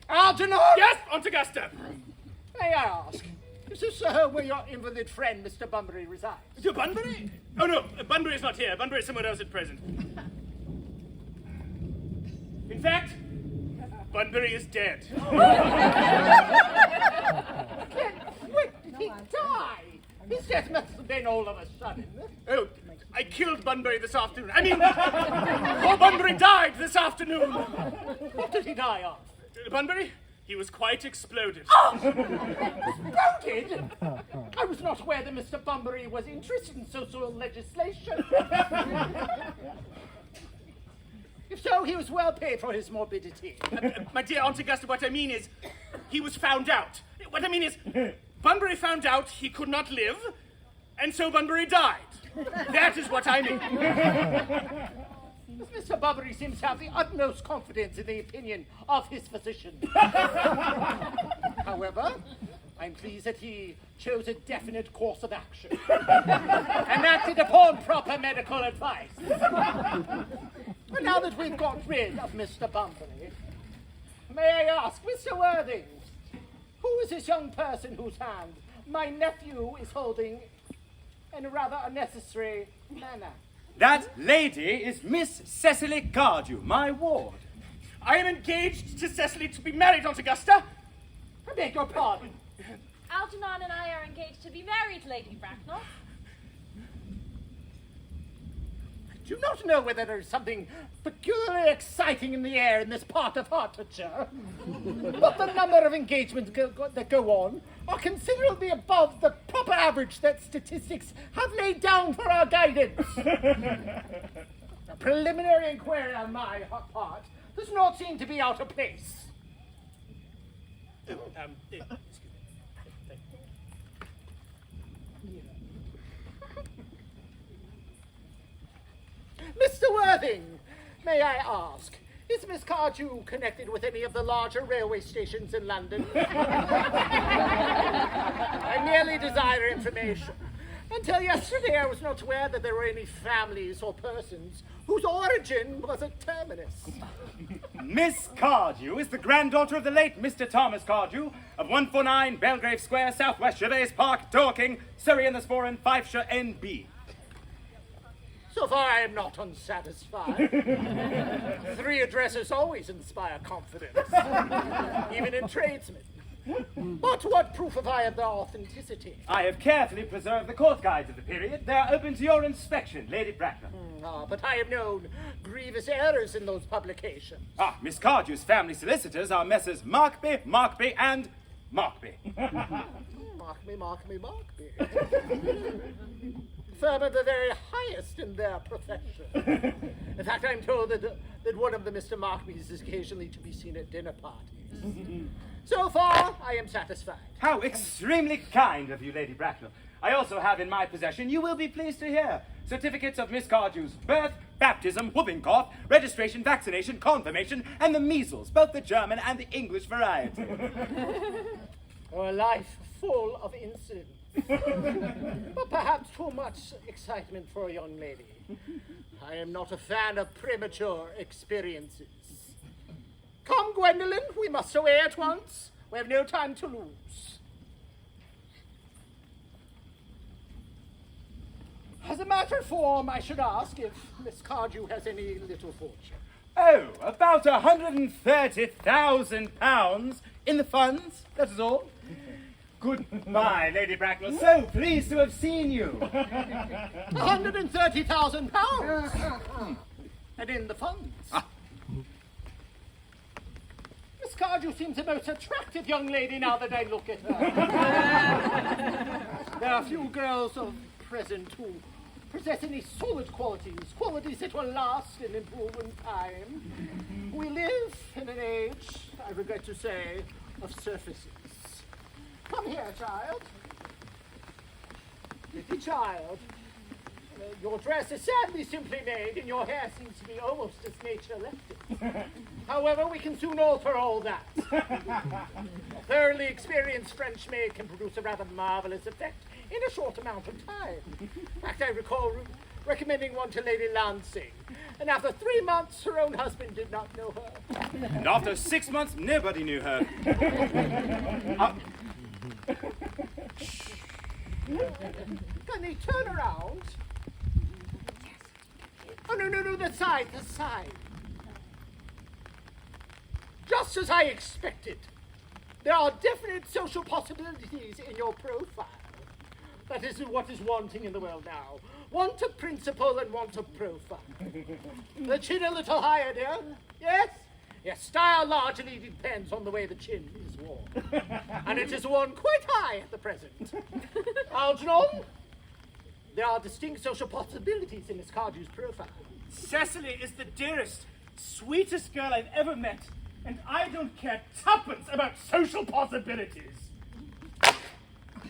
Algernon! Yes, Aunt Augusta. May I ask, is this where your invalid friend, Mr. Bunbury, resides? To Bunbury? Oh no, Bunbury is not here. Bunbury is somewhere else at present. In fact, Bunbury is dead. When did he die? His death must have been all of a sudden. Oh, I killed Bunbury this afternoon. I mean, poor Bunbury died this afternoon. What did he die of? Bunbury? He was quite exploded. Exploded? I was not aware that Mr. Bunbury was interested in social legislation. If so, he was well paid for his morbidity. My dear Aunt Augusta, what I mean is, he was found out. What I mean is, Bunbury found out he could not live, and so Bunbury died. That is what I mean. Mr. Bunbury seems to have the utmost confidence in the opinion of his physician. However, I'm pleased that he chose a definite course of action and acted upon proper medical advice. But now that we've got rid of Mr. Bunbury, may I ask, Mr. Worthing, who is this young person whose hand my nephew is holding in a rather unnecessary manner? That lady is Miss Cecily Cardew, my ward. I am engaged to Cecily to be married, Aunt Augusta. I beg your pardon. Algernon and I are engaged to be married, Lady Bracknell. I do not know whether there is something peculiarly exciting in the air in this part of Hertfordshire, but the number of engagements that go on are considerably above the proper average that statistics have laid down for our guidance. A preliminary inquiry on my part does not seem to be out of place. Mr. Worthing, may I ask, is Miss Cardew connected with any of the larger railway stations in London? I merely desire information. Until yesterday, I was not aware that there were any families or persons whose origin was a terminus. Miss Cardew is the granddaughter of the late Mr. Thomas Cardew of 149 Belgrave Square, Southwest Gervais Park, Dorking, Surrey in the Sporran, Fifeshire, NB. So far, I am not unsatisfied. 3 addresses always inspire confidence, even in tradesmen. But what proof have I of their authenticity? I have carefully preserved the court guides of the period. They are open to your inspection, Lady Bracknell. But I have known grievous errors in those publications. Miss Cardew's family solicitors are Messrs. Markby, and Markby. Markby. Firm of the very highest in their profession. In fact, I'm told that one of the Mr. Markbys is occasionally to be seen at dinner parties. So far, I am satisfied. How extremely kind of you, Lady Bracknell. I also have in my possession, you will be pleased to hear, certificates of Miss Cardew's birth, baptism, whooping cough, registration, vaccination, confirmation, and the measles, both the German and the English variety. A life full of incidents. But perhaps too much excitement for a young lady. I am not a fan of premature experiences. Come, Gwendolen, we must away at once. We have no time to lose. As a matter of form, I should ask if Miss Cardew has any little fortune. Oh, about £130,000 in the funds, that is all. Goodbye, Lady Bracknell. So pleased to have seen you. £130,000. And in the funds. Miss Cardew seems a most attractive young lady now that I look at her. There are few girls of present who possess any solid qualities that will last and improve in time. We live in an age, I regret to say, of surfaces. Come here, child. Little child. Your dress is sadly simply made, and your hair seems to be almost as nature left it. However, we can soon alter all that. A thoroughly experienced French maid can produce a rather marvelous effect in a short amount of time. In fact, I recall recommending one to Lady Lansing, and after 3 months, her own husband did not know her. And after 6 months, nobody knew her. Can they turn around? Oh, no, the side. Just as I expected. There are definite social possibilities in your profile. That is what is wanting in the world now. Want of principle and want of profile. The chin a little higher, dear. Yes? Yes, style largely depends on the way the chin is worn. And it is worn quite high at the present. Algernon, there are distinct social possibilities in Miss Cardew's profile. Cecily is the dearest, sweetest girl I've ever met, and I don't care tuppence about social possibilities.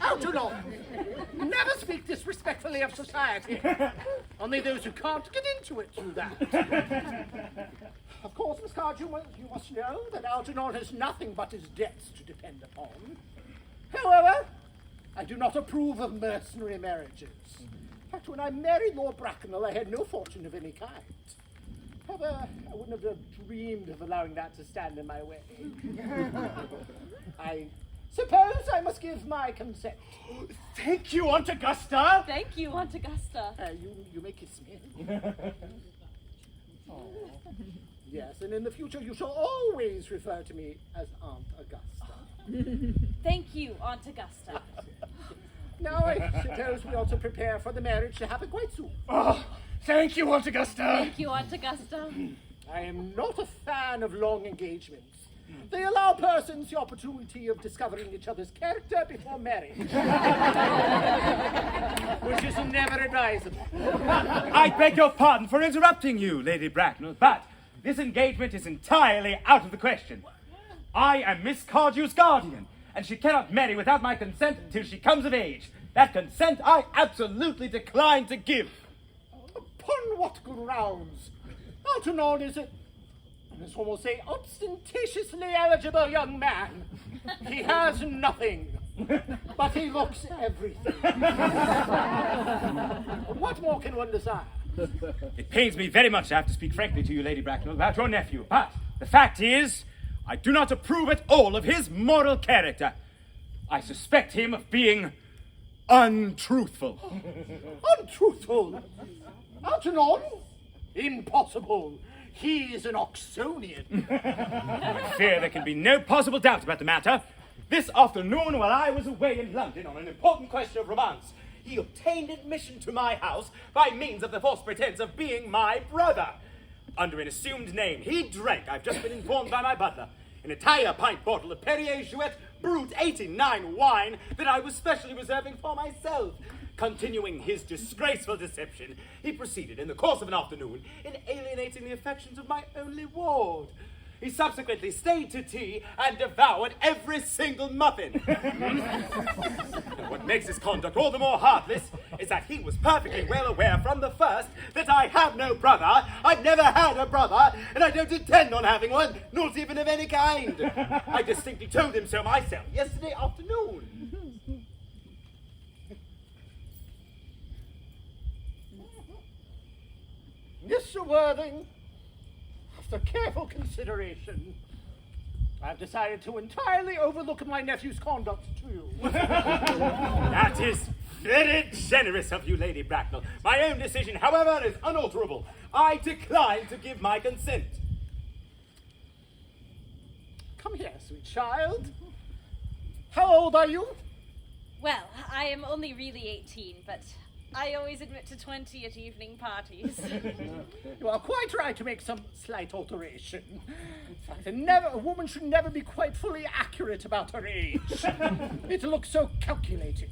Algernon, never speak disrespectfully of society. Only those who can't get into it do that. Of course, Miss Cardew, you must know that Algernon has nothing but his debts to depend upon. However, I do not approve of mercenary marriages. In fact, when I married Lord Bracknell, I had no fortune of any kind. However, I wouldn't have dreamed of allowing that to stand in my way. I suppose I must give my consent. Thank you, Aunt Augusta. Thank you, Aunt Augusta. You may kiss me. Yes, and in the future you shall always refer to me as Aunt Augusta. Thank you, Aunt Augusta. Now I suppose we ought to prepare for the marriage to happen quite soon. Oh, thank you, Aunt Augusta. Thank you, Aunt Augusta. I am not a fan of long engagements. They allow persons the opportunity of discovering each other's character before marriage. Which is never advisable. I beg your pardon for interrupting you, Lady Bracknell, but this engagement is entirely out of the question. I am Miss Cardew's guardian, and she cannot marry without my consent till she comes of age. That consent I absolutely decline to give. Upon what grounds? Algernon is a, as one will say, ostentatiously eligible young man. He has nothing, but he looks everything. What more can one desire? It pains me very much to have to speak frankly to you, Lady Bracknell, about your nephew, but the fact is, I do not approve at all of his moral character. I suspect him of being untruthful. Untruthful? Algernon? Impossible. He is an Oxonian. I fear there can be no possible doubt about the matter. This afternoon, while I was away in London on an important question of romance, he obtained admission to my house by means of the false pretense of being my brother. Under an assumed name, he drank, I've just been informed by my butler, an entire pint bottle of Perrier Jouet Brut 89 wine that I was specially reserving for myself. Continuing his disgraceful deception, he proceeded in the course of an afternoon in alienating the affections of my only ward. He subsequently stayed to tea and devoured every single muffin. And what makes his conduct all the more heartless is that he was perfectly well aware from the first that I have no brother, I've never had a brother, and I don't intend on having one, not even of any kind. I distinctly told him so myself yesterday afternoon. Mr. Worthing, after careful consideration, I've decided to entirely overlook my nephew's conduct to you. That is very generous of you, Lady Bracknell. My own decision, however, is unalterable. I decline to give my consent. Come here, sweet child. How old are you? Well, I am only really 18, but I always admit to 20 at evening parties. You are quite right to make some slight alteration. In fact, a woman should never be quite fully accurate about her age. It looks so calculating.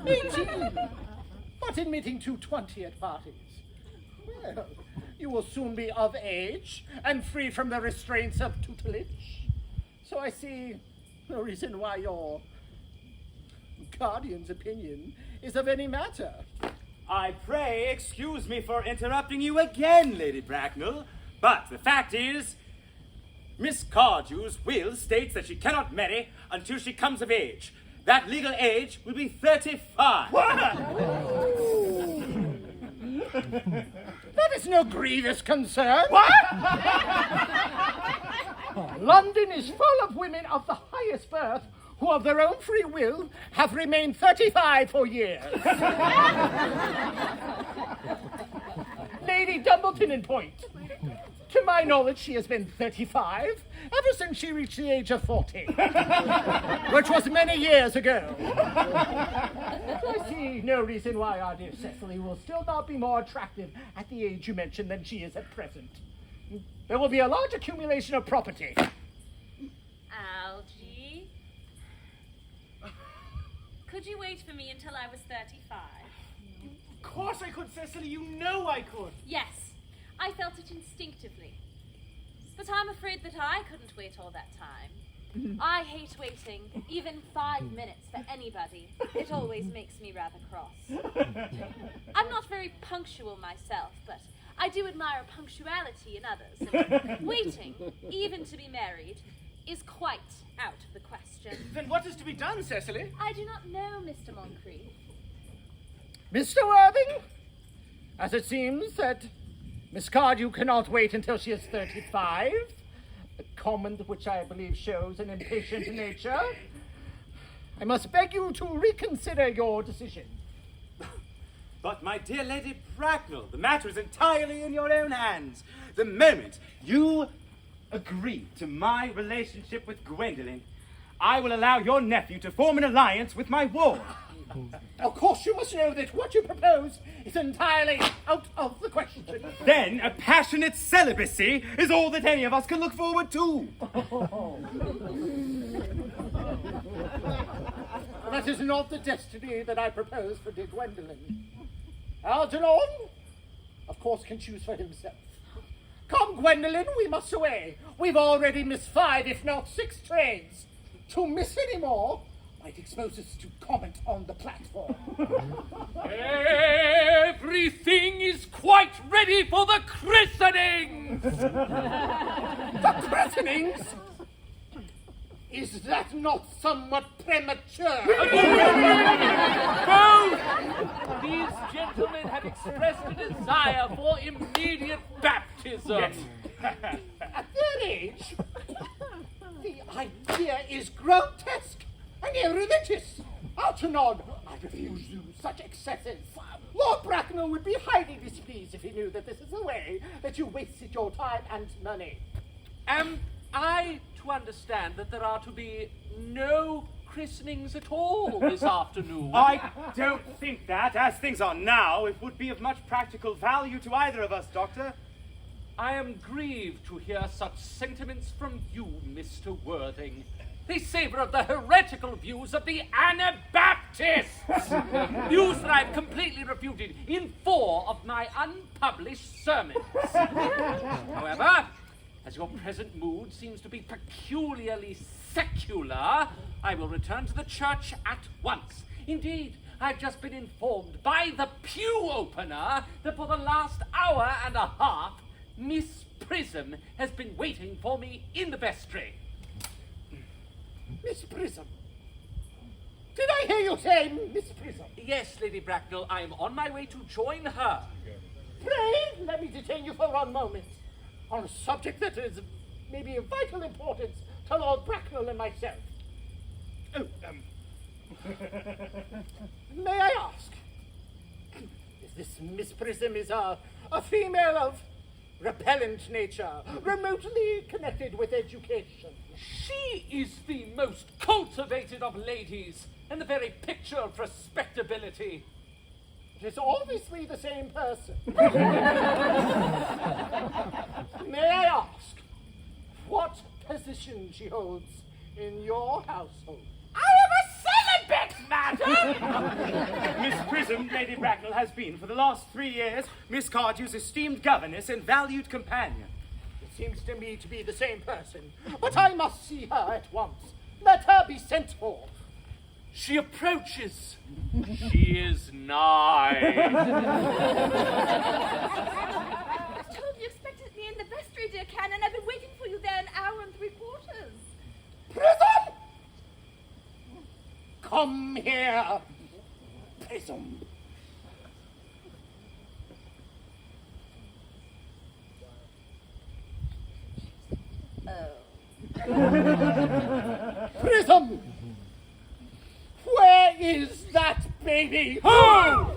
18, but admitting to 20 at parties. Well, you will soon be of age and free from the restraints of tutelage. So I see no reason why your guardian's opinion is of any matter. I pray excuse me for interrupting you again, Lady Bracknell, but the fact is, Miss Cardew's will states that she cannot marry until she comes of age. That legal age will be 35. That is no grievous concern. What? London is full of women of the highest birth who of their own free will have remained 35 for years. Lady Dumbleton in point. To my knowledge, she has been 35 ever since she reached the age of 40, which was many years ago. I see no reason why our dear Cecily will still not be more attractive at the age you mentioned than she is at present. There will be a large accumulation of property. Algie? Could you wait for me until I was 35? Of course I could, Cecily. You know I could. Yes, I felt it instinctively. But I'm afraid that I couldn't wait all that time. I hate waiting, even 5 minutes for anybody. It always makes me rather cross. I'm not very punctual myself, but I do admire punctuality in others. And waiting, even to be married, is quite out of the question. Then what is to be done, Cecily? I do not know, Mr. Moncrief. Mr. Worthing, as it seems that Miss Cardew cannot wait until she is 35, a comment which I believe shows an impatient nature, I must beg you to reconsider your decision. But my dear Lady Bracknell, the matter is entirely in your own hands. The moment you agree to my relationship with Gwendolen, I will allow your nephew to form an alliance with my ward. Of course, you must know that what you propose is entirely out of the question. Then a passionate celibacy is all that any of us can look forward to. That is not the destiny that I propose for dear Gwendolen. Algernon, of course, can choose for himself. Come, Gwendolen, we must away. We've already missed 5, if not 6 trains. To miss any more might expose us to comment on the platform. Everything is quite ready for the christenings! The christenings? Is that not somewhat premature? Both! These gentlemen have expressed a desire for immediate baptism. At their age, the idea is grotesque and irreligious. Algernon, I refuse you such excesses. Lord Bracknell would be highly displeased if he knew that this is the way that you wasted your time and money. Am I to understand that there are to be no christenings at all this afternoon? I don't think that, as things are now, it would be of much practical value to either of us, Doctor. I am grieved to hear such sentiments from you, Mr. Worthing. They savor of the heretical views of the Anabaptists! Views that I've completely refuted in 4 of my unpublished sermons. However, as your present mood seems to be peculiarly secular, I will return to the church at once. Indeed, I've just been informed by the pew opener that for the last hour and a half, Miss Prism has been waiting for me in the vestry. Miss Prism? Did I hear you say Miss Prism? Yes, Lady Bracknell, I am on my way to join her. Pray, let me detain you for 1 moment on a subject that is maybe of vital importance to Lord Bracknell and myself. May I ask, if this Miss Prism is a female of repellent nature, remotely connected with education? She is the most cultivated of ladies, and the very picture of respectability. It is obviously the same person. May I ask what position she holds in your household? I am a celibate, madam! Miss Prism, Lady Bracknell, has been for the last 3 years Miss Cardew's esteemed governess and valued companion. It seems to me to be the same person, but I must see her at once. Let her be sent for. She approaches. She is nigh. I was told you expected me in the vestry, dear Canon. I've been waiting for you there an hour and 3/4. Prism! Come here, Prism. Prism! Where is that baby? Who?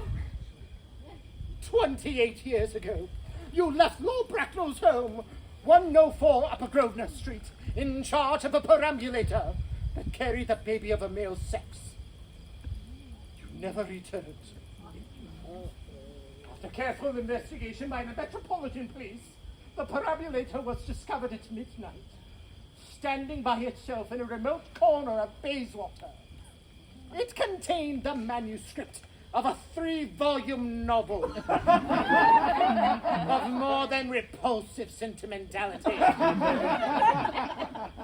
28 years ago, you left Lord Bracknell's home, 104 Upper Grosvenor Street, in charge of a perambulator that carried the baby of a male sex. You never returned. After careful investigation by the Metropolitan Police, the perambulator was discovered at midnight, standing by itself in a remote corner of Bayswater. It contained the manuscript of a 3-volume novel of more than repulsive sentimentality.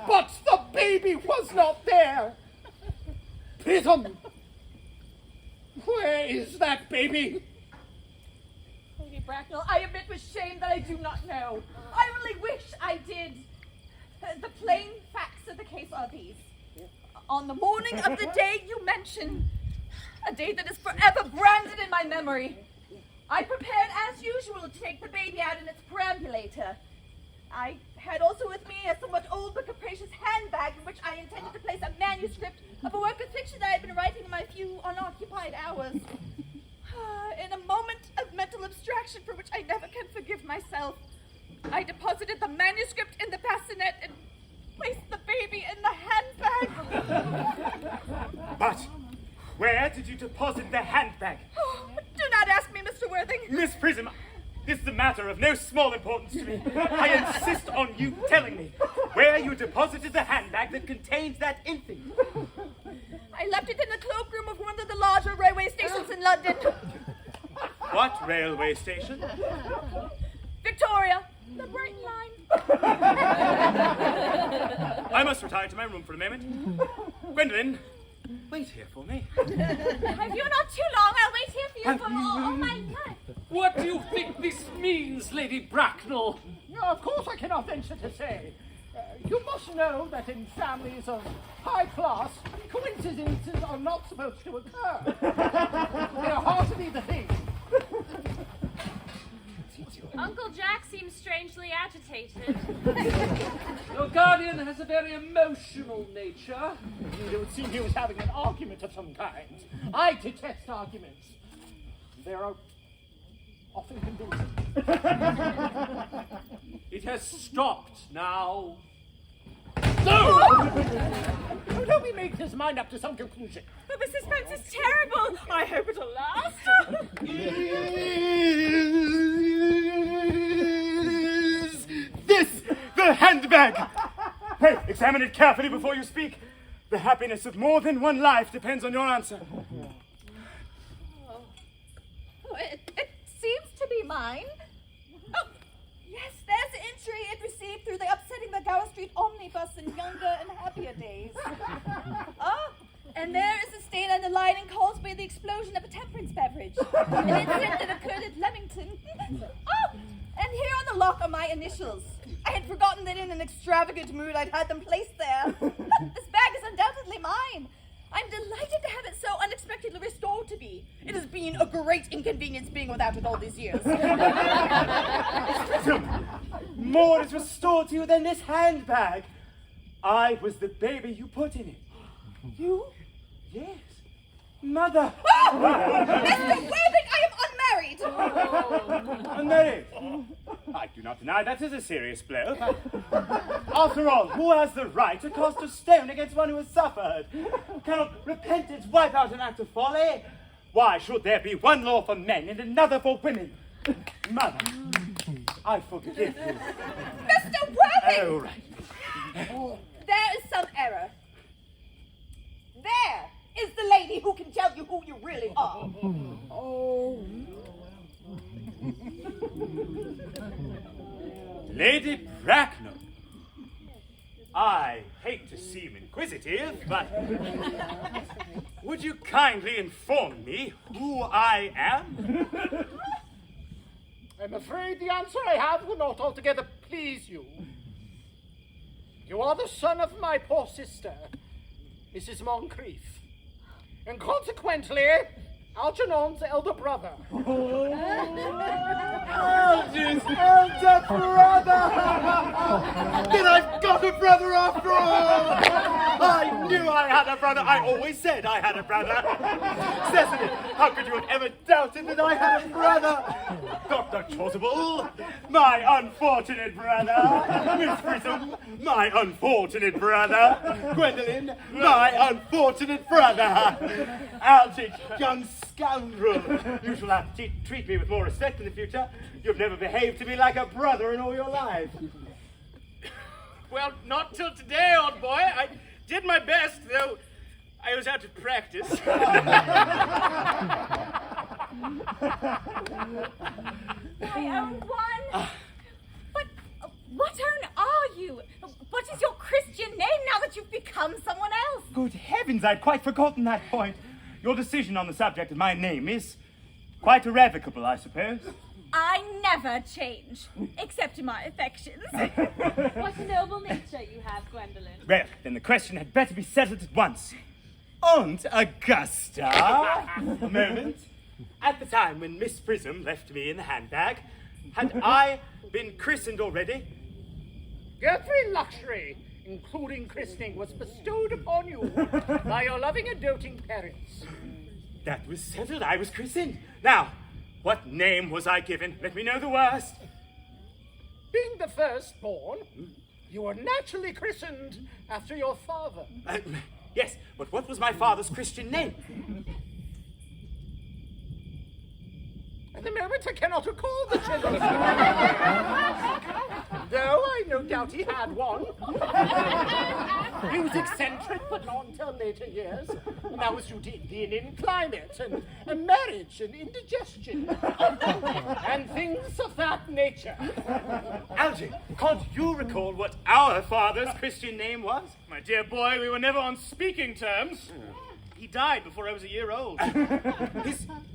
But the baby was not there. Prism, where is that baby? Lady Bracknell, I admit with shame that I do not know. I only wish I did. The plain facts of the case are these. On the morning of the day you mention, a day that is forever branded in my memory, I prepared as usual to take the baby out in its perambulator. I had also with me a somewhat old but capacious handbag in which I intended to place a manuscript of a work of fiction that I had been writing in my few unoccupied hours. In a moment of mental abstraction for which I never can forgive myself, I deposited the manuscript in the bassinet and placed the baby in the handbag. But where did you deposit the handbag? Oh, do not ask me, Mr. Worthing. Miss Prism, this is a matter of no small importance to me. I insist on you telling me where you deposited the handbag that contains that infant. I left it in the cloakroom of one of the larger railway stations in London. What railway station? Victoria, the Bright Line. I must retire to my room for a moment. Gwendolen, wait here for me. If you're not too long, I'll wait here for you for all my life. What do you think this means, Lady Bracknell? Of course I cannot venture to say. You must know that in families of high class, coincidences are not supposed to occur. They are hardly the thing. Uncle Jack seems strangely agitated. Your guardian has a very emotional nature. It would seem he was having an argument of some kind. I detest arguments. They are often convincing. It has stopped now. No! Don't we make his mind up to some conclusion? But the suspense is terrible. I hope it'll last. Is this the handbag? Hey, examine it carefully before you speak. The happiness of more than one life depends on your answer. It seems to be mine. Oh, yes, there's the entry it received through the upsetting the Gower Street omnibus in younger and happier days. Oh, and there is a stain on the lining caused by the explosion of a temperance beverage. An incident that occurred at Leamington. Oh, and here on the lock are my initials. I had forgotten that in an extravagant mood I'd had them placed there. This bag is undoubtedly mine. I'm delighted to have it so unexpectedly restored to me. It has been a great inconvenience being without it all these years. More is restored to you than this handbag. I was the baby you put in it. You? Yes. Mother. Mr. Worthing, I am unmarried. Unmarried? I do not deny that is a serious blow. After all, who has the right to cast a stone against one who has suffered? Cannot repentance wipe out an act of folly? Why should there be one law for men and another for women? Mother, I forgive you. Mr. Worthing! Oh, right. There is some error. There is the lady who can tell you who you really are. Oh. Lady Bracknell. I hate to seem inquisitive, but would you kindly inform me who I am? I'm afraid the answer I have will not altogether please you. You are the son of my poor sister, Mrs. Moncrief, and consequently, Algernon's elder brother. Alger's elder brother! Then I've got a brother after all! I knew I had a brother. I always said I had a brother. Cecily, how could you have ever doubted that I had a brother? Dr. Chasuble, my unfortunate brother. Miss Prism, my unfortunate brother. Gwendolen, my unfortunate brother. Algy, young scoundrel. You shall have to treat me with more respect in the future. You've never behaved to me like a brother in all your life. Well, not till today, old boy. I did my best, though I was out of practice. My own one? But what own are you? What is your Christian name now that you've become someone else? Good heavens, I'd quite forgotten that point. Your decision on the subject of my name is quite irrevocable, I suppose. I never change, except in my affections. What a noble nature you have, Gwendolen. Well, then the question had better be settled at once. Aunt Augusta? A moment. At the time when Miss Prism left me in the handbag, had I been christened already? Every luxury, including christening, was bestowed upon you by your loving and doting parents. That was settled. I was christened. Now, what name was I given? Let me know the worst. Being the firstborn, you were naturally christened after your father. Yes, but what was my father's Christian name? At the moment, I cannot recall the general's name. Though I no doubt he had one. He was eccentric, but not until later years. And that was due to Indian climate, and marriage, and indigestion, and things of that nature. Algy, can't you recall what our father's Christian name was? My dear boy, we were never on speaking terms. He died before I was a year old.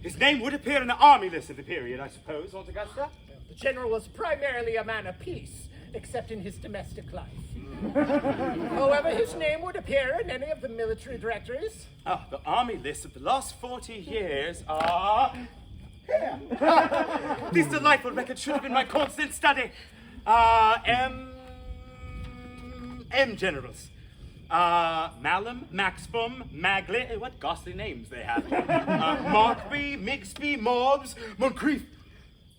His name would appear in the army list of the period, I suppose, Aunt Augusta? The general was primarily a man of peace, except in his domestic life. However, his name would appear in any of the military directories. Ah, the army lists of the last 40 years are here. These delightful records should have been my constant study. M generals. Malum, Maxbum, Magley, what ghastly names they have. Markby, Mixby, Mobbs, Moncrief.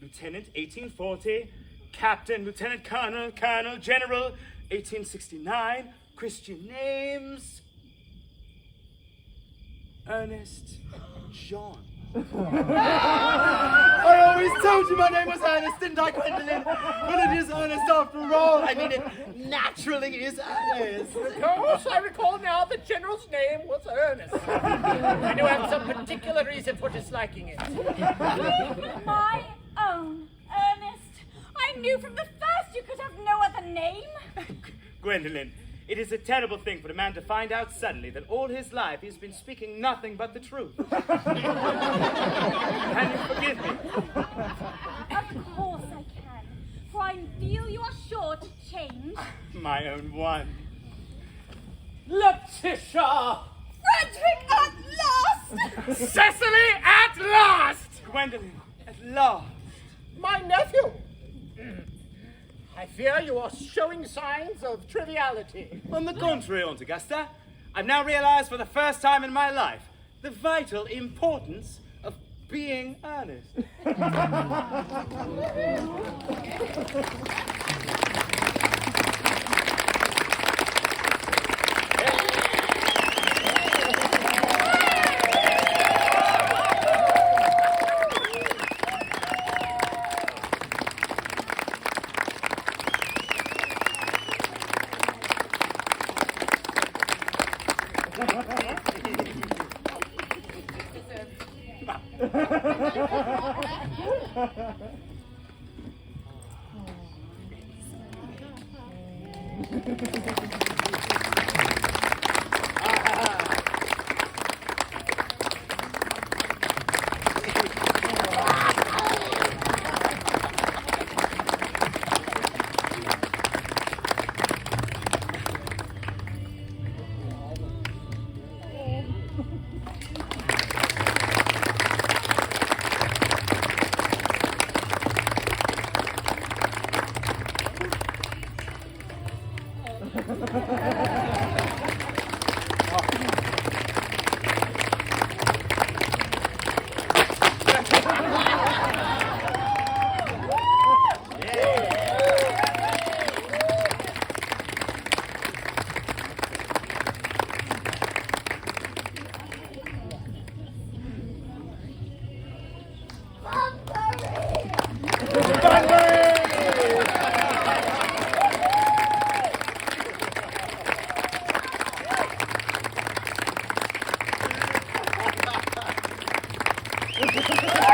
Lieutenant, 1840. Captain, Lieutenant Colonel, Colonel, General, 1869. Christian names. Earnest, John. I always told you my name was Ernest, didn't I, Gwendolen? But it is Ernest after all. I mean, it naturally is Ernest. Of course, I recall now the general's name was Earnest. I do have some particular reason for disliking it. My own Ernest. I knew from the first you could have no other name. Gwendolen, it is a terrible thing for a man to find out suddenly that all his life he's been speaking nothing but the truth. Can you forgive me? Of course I can, for I feel you are sure to change. My own one. Letitia! Frederick at last! Cecily at last! Gwendolen, at last. My nephew! I fear you are showing signs of triviality. On the contrary, Aunt Augusta, I've now realized for the first time in my life the vital importance of being earnest. Ha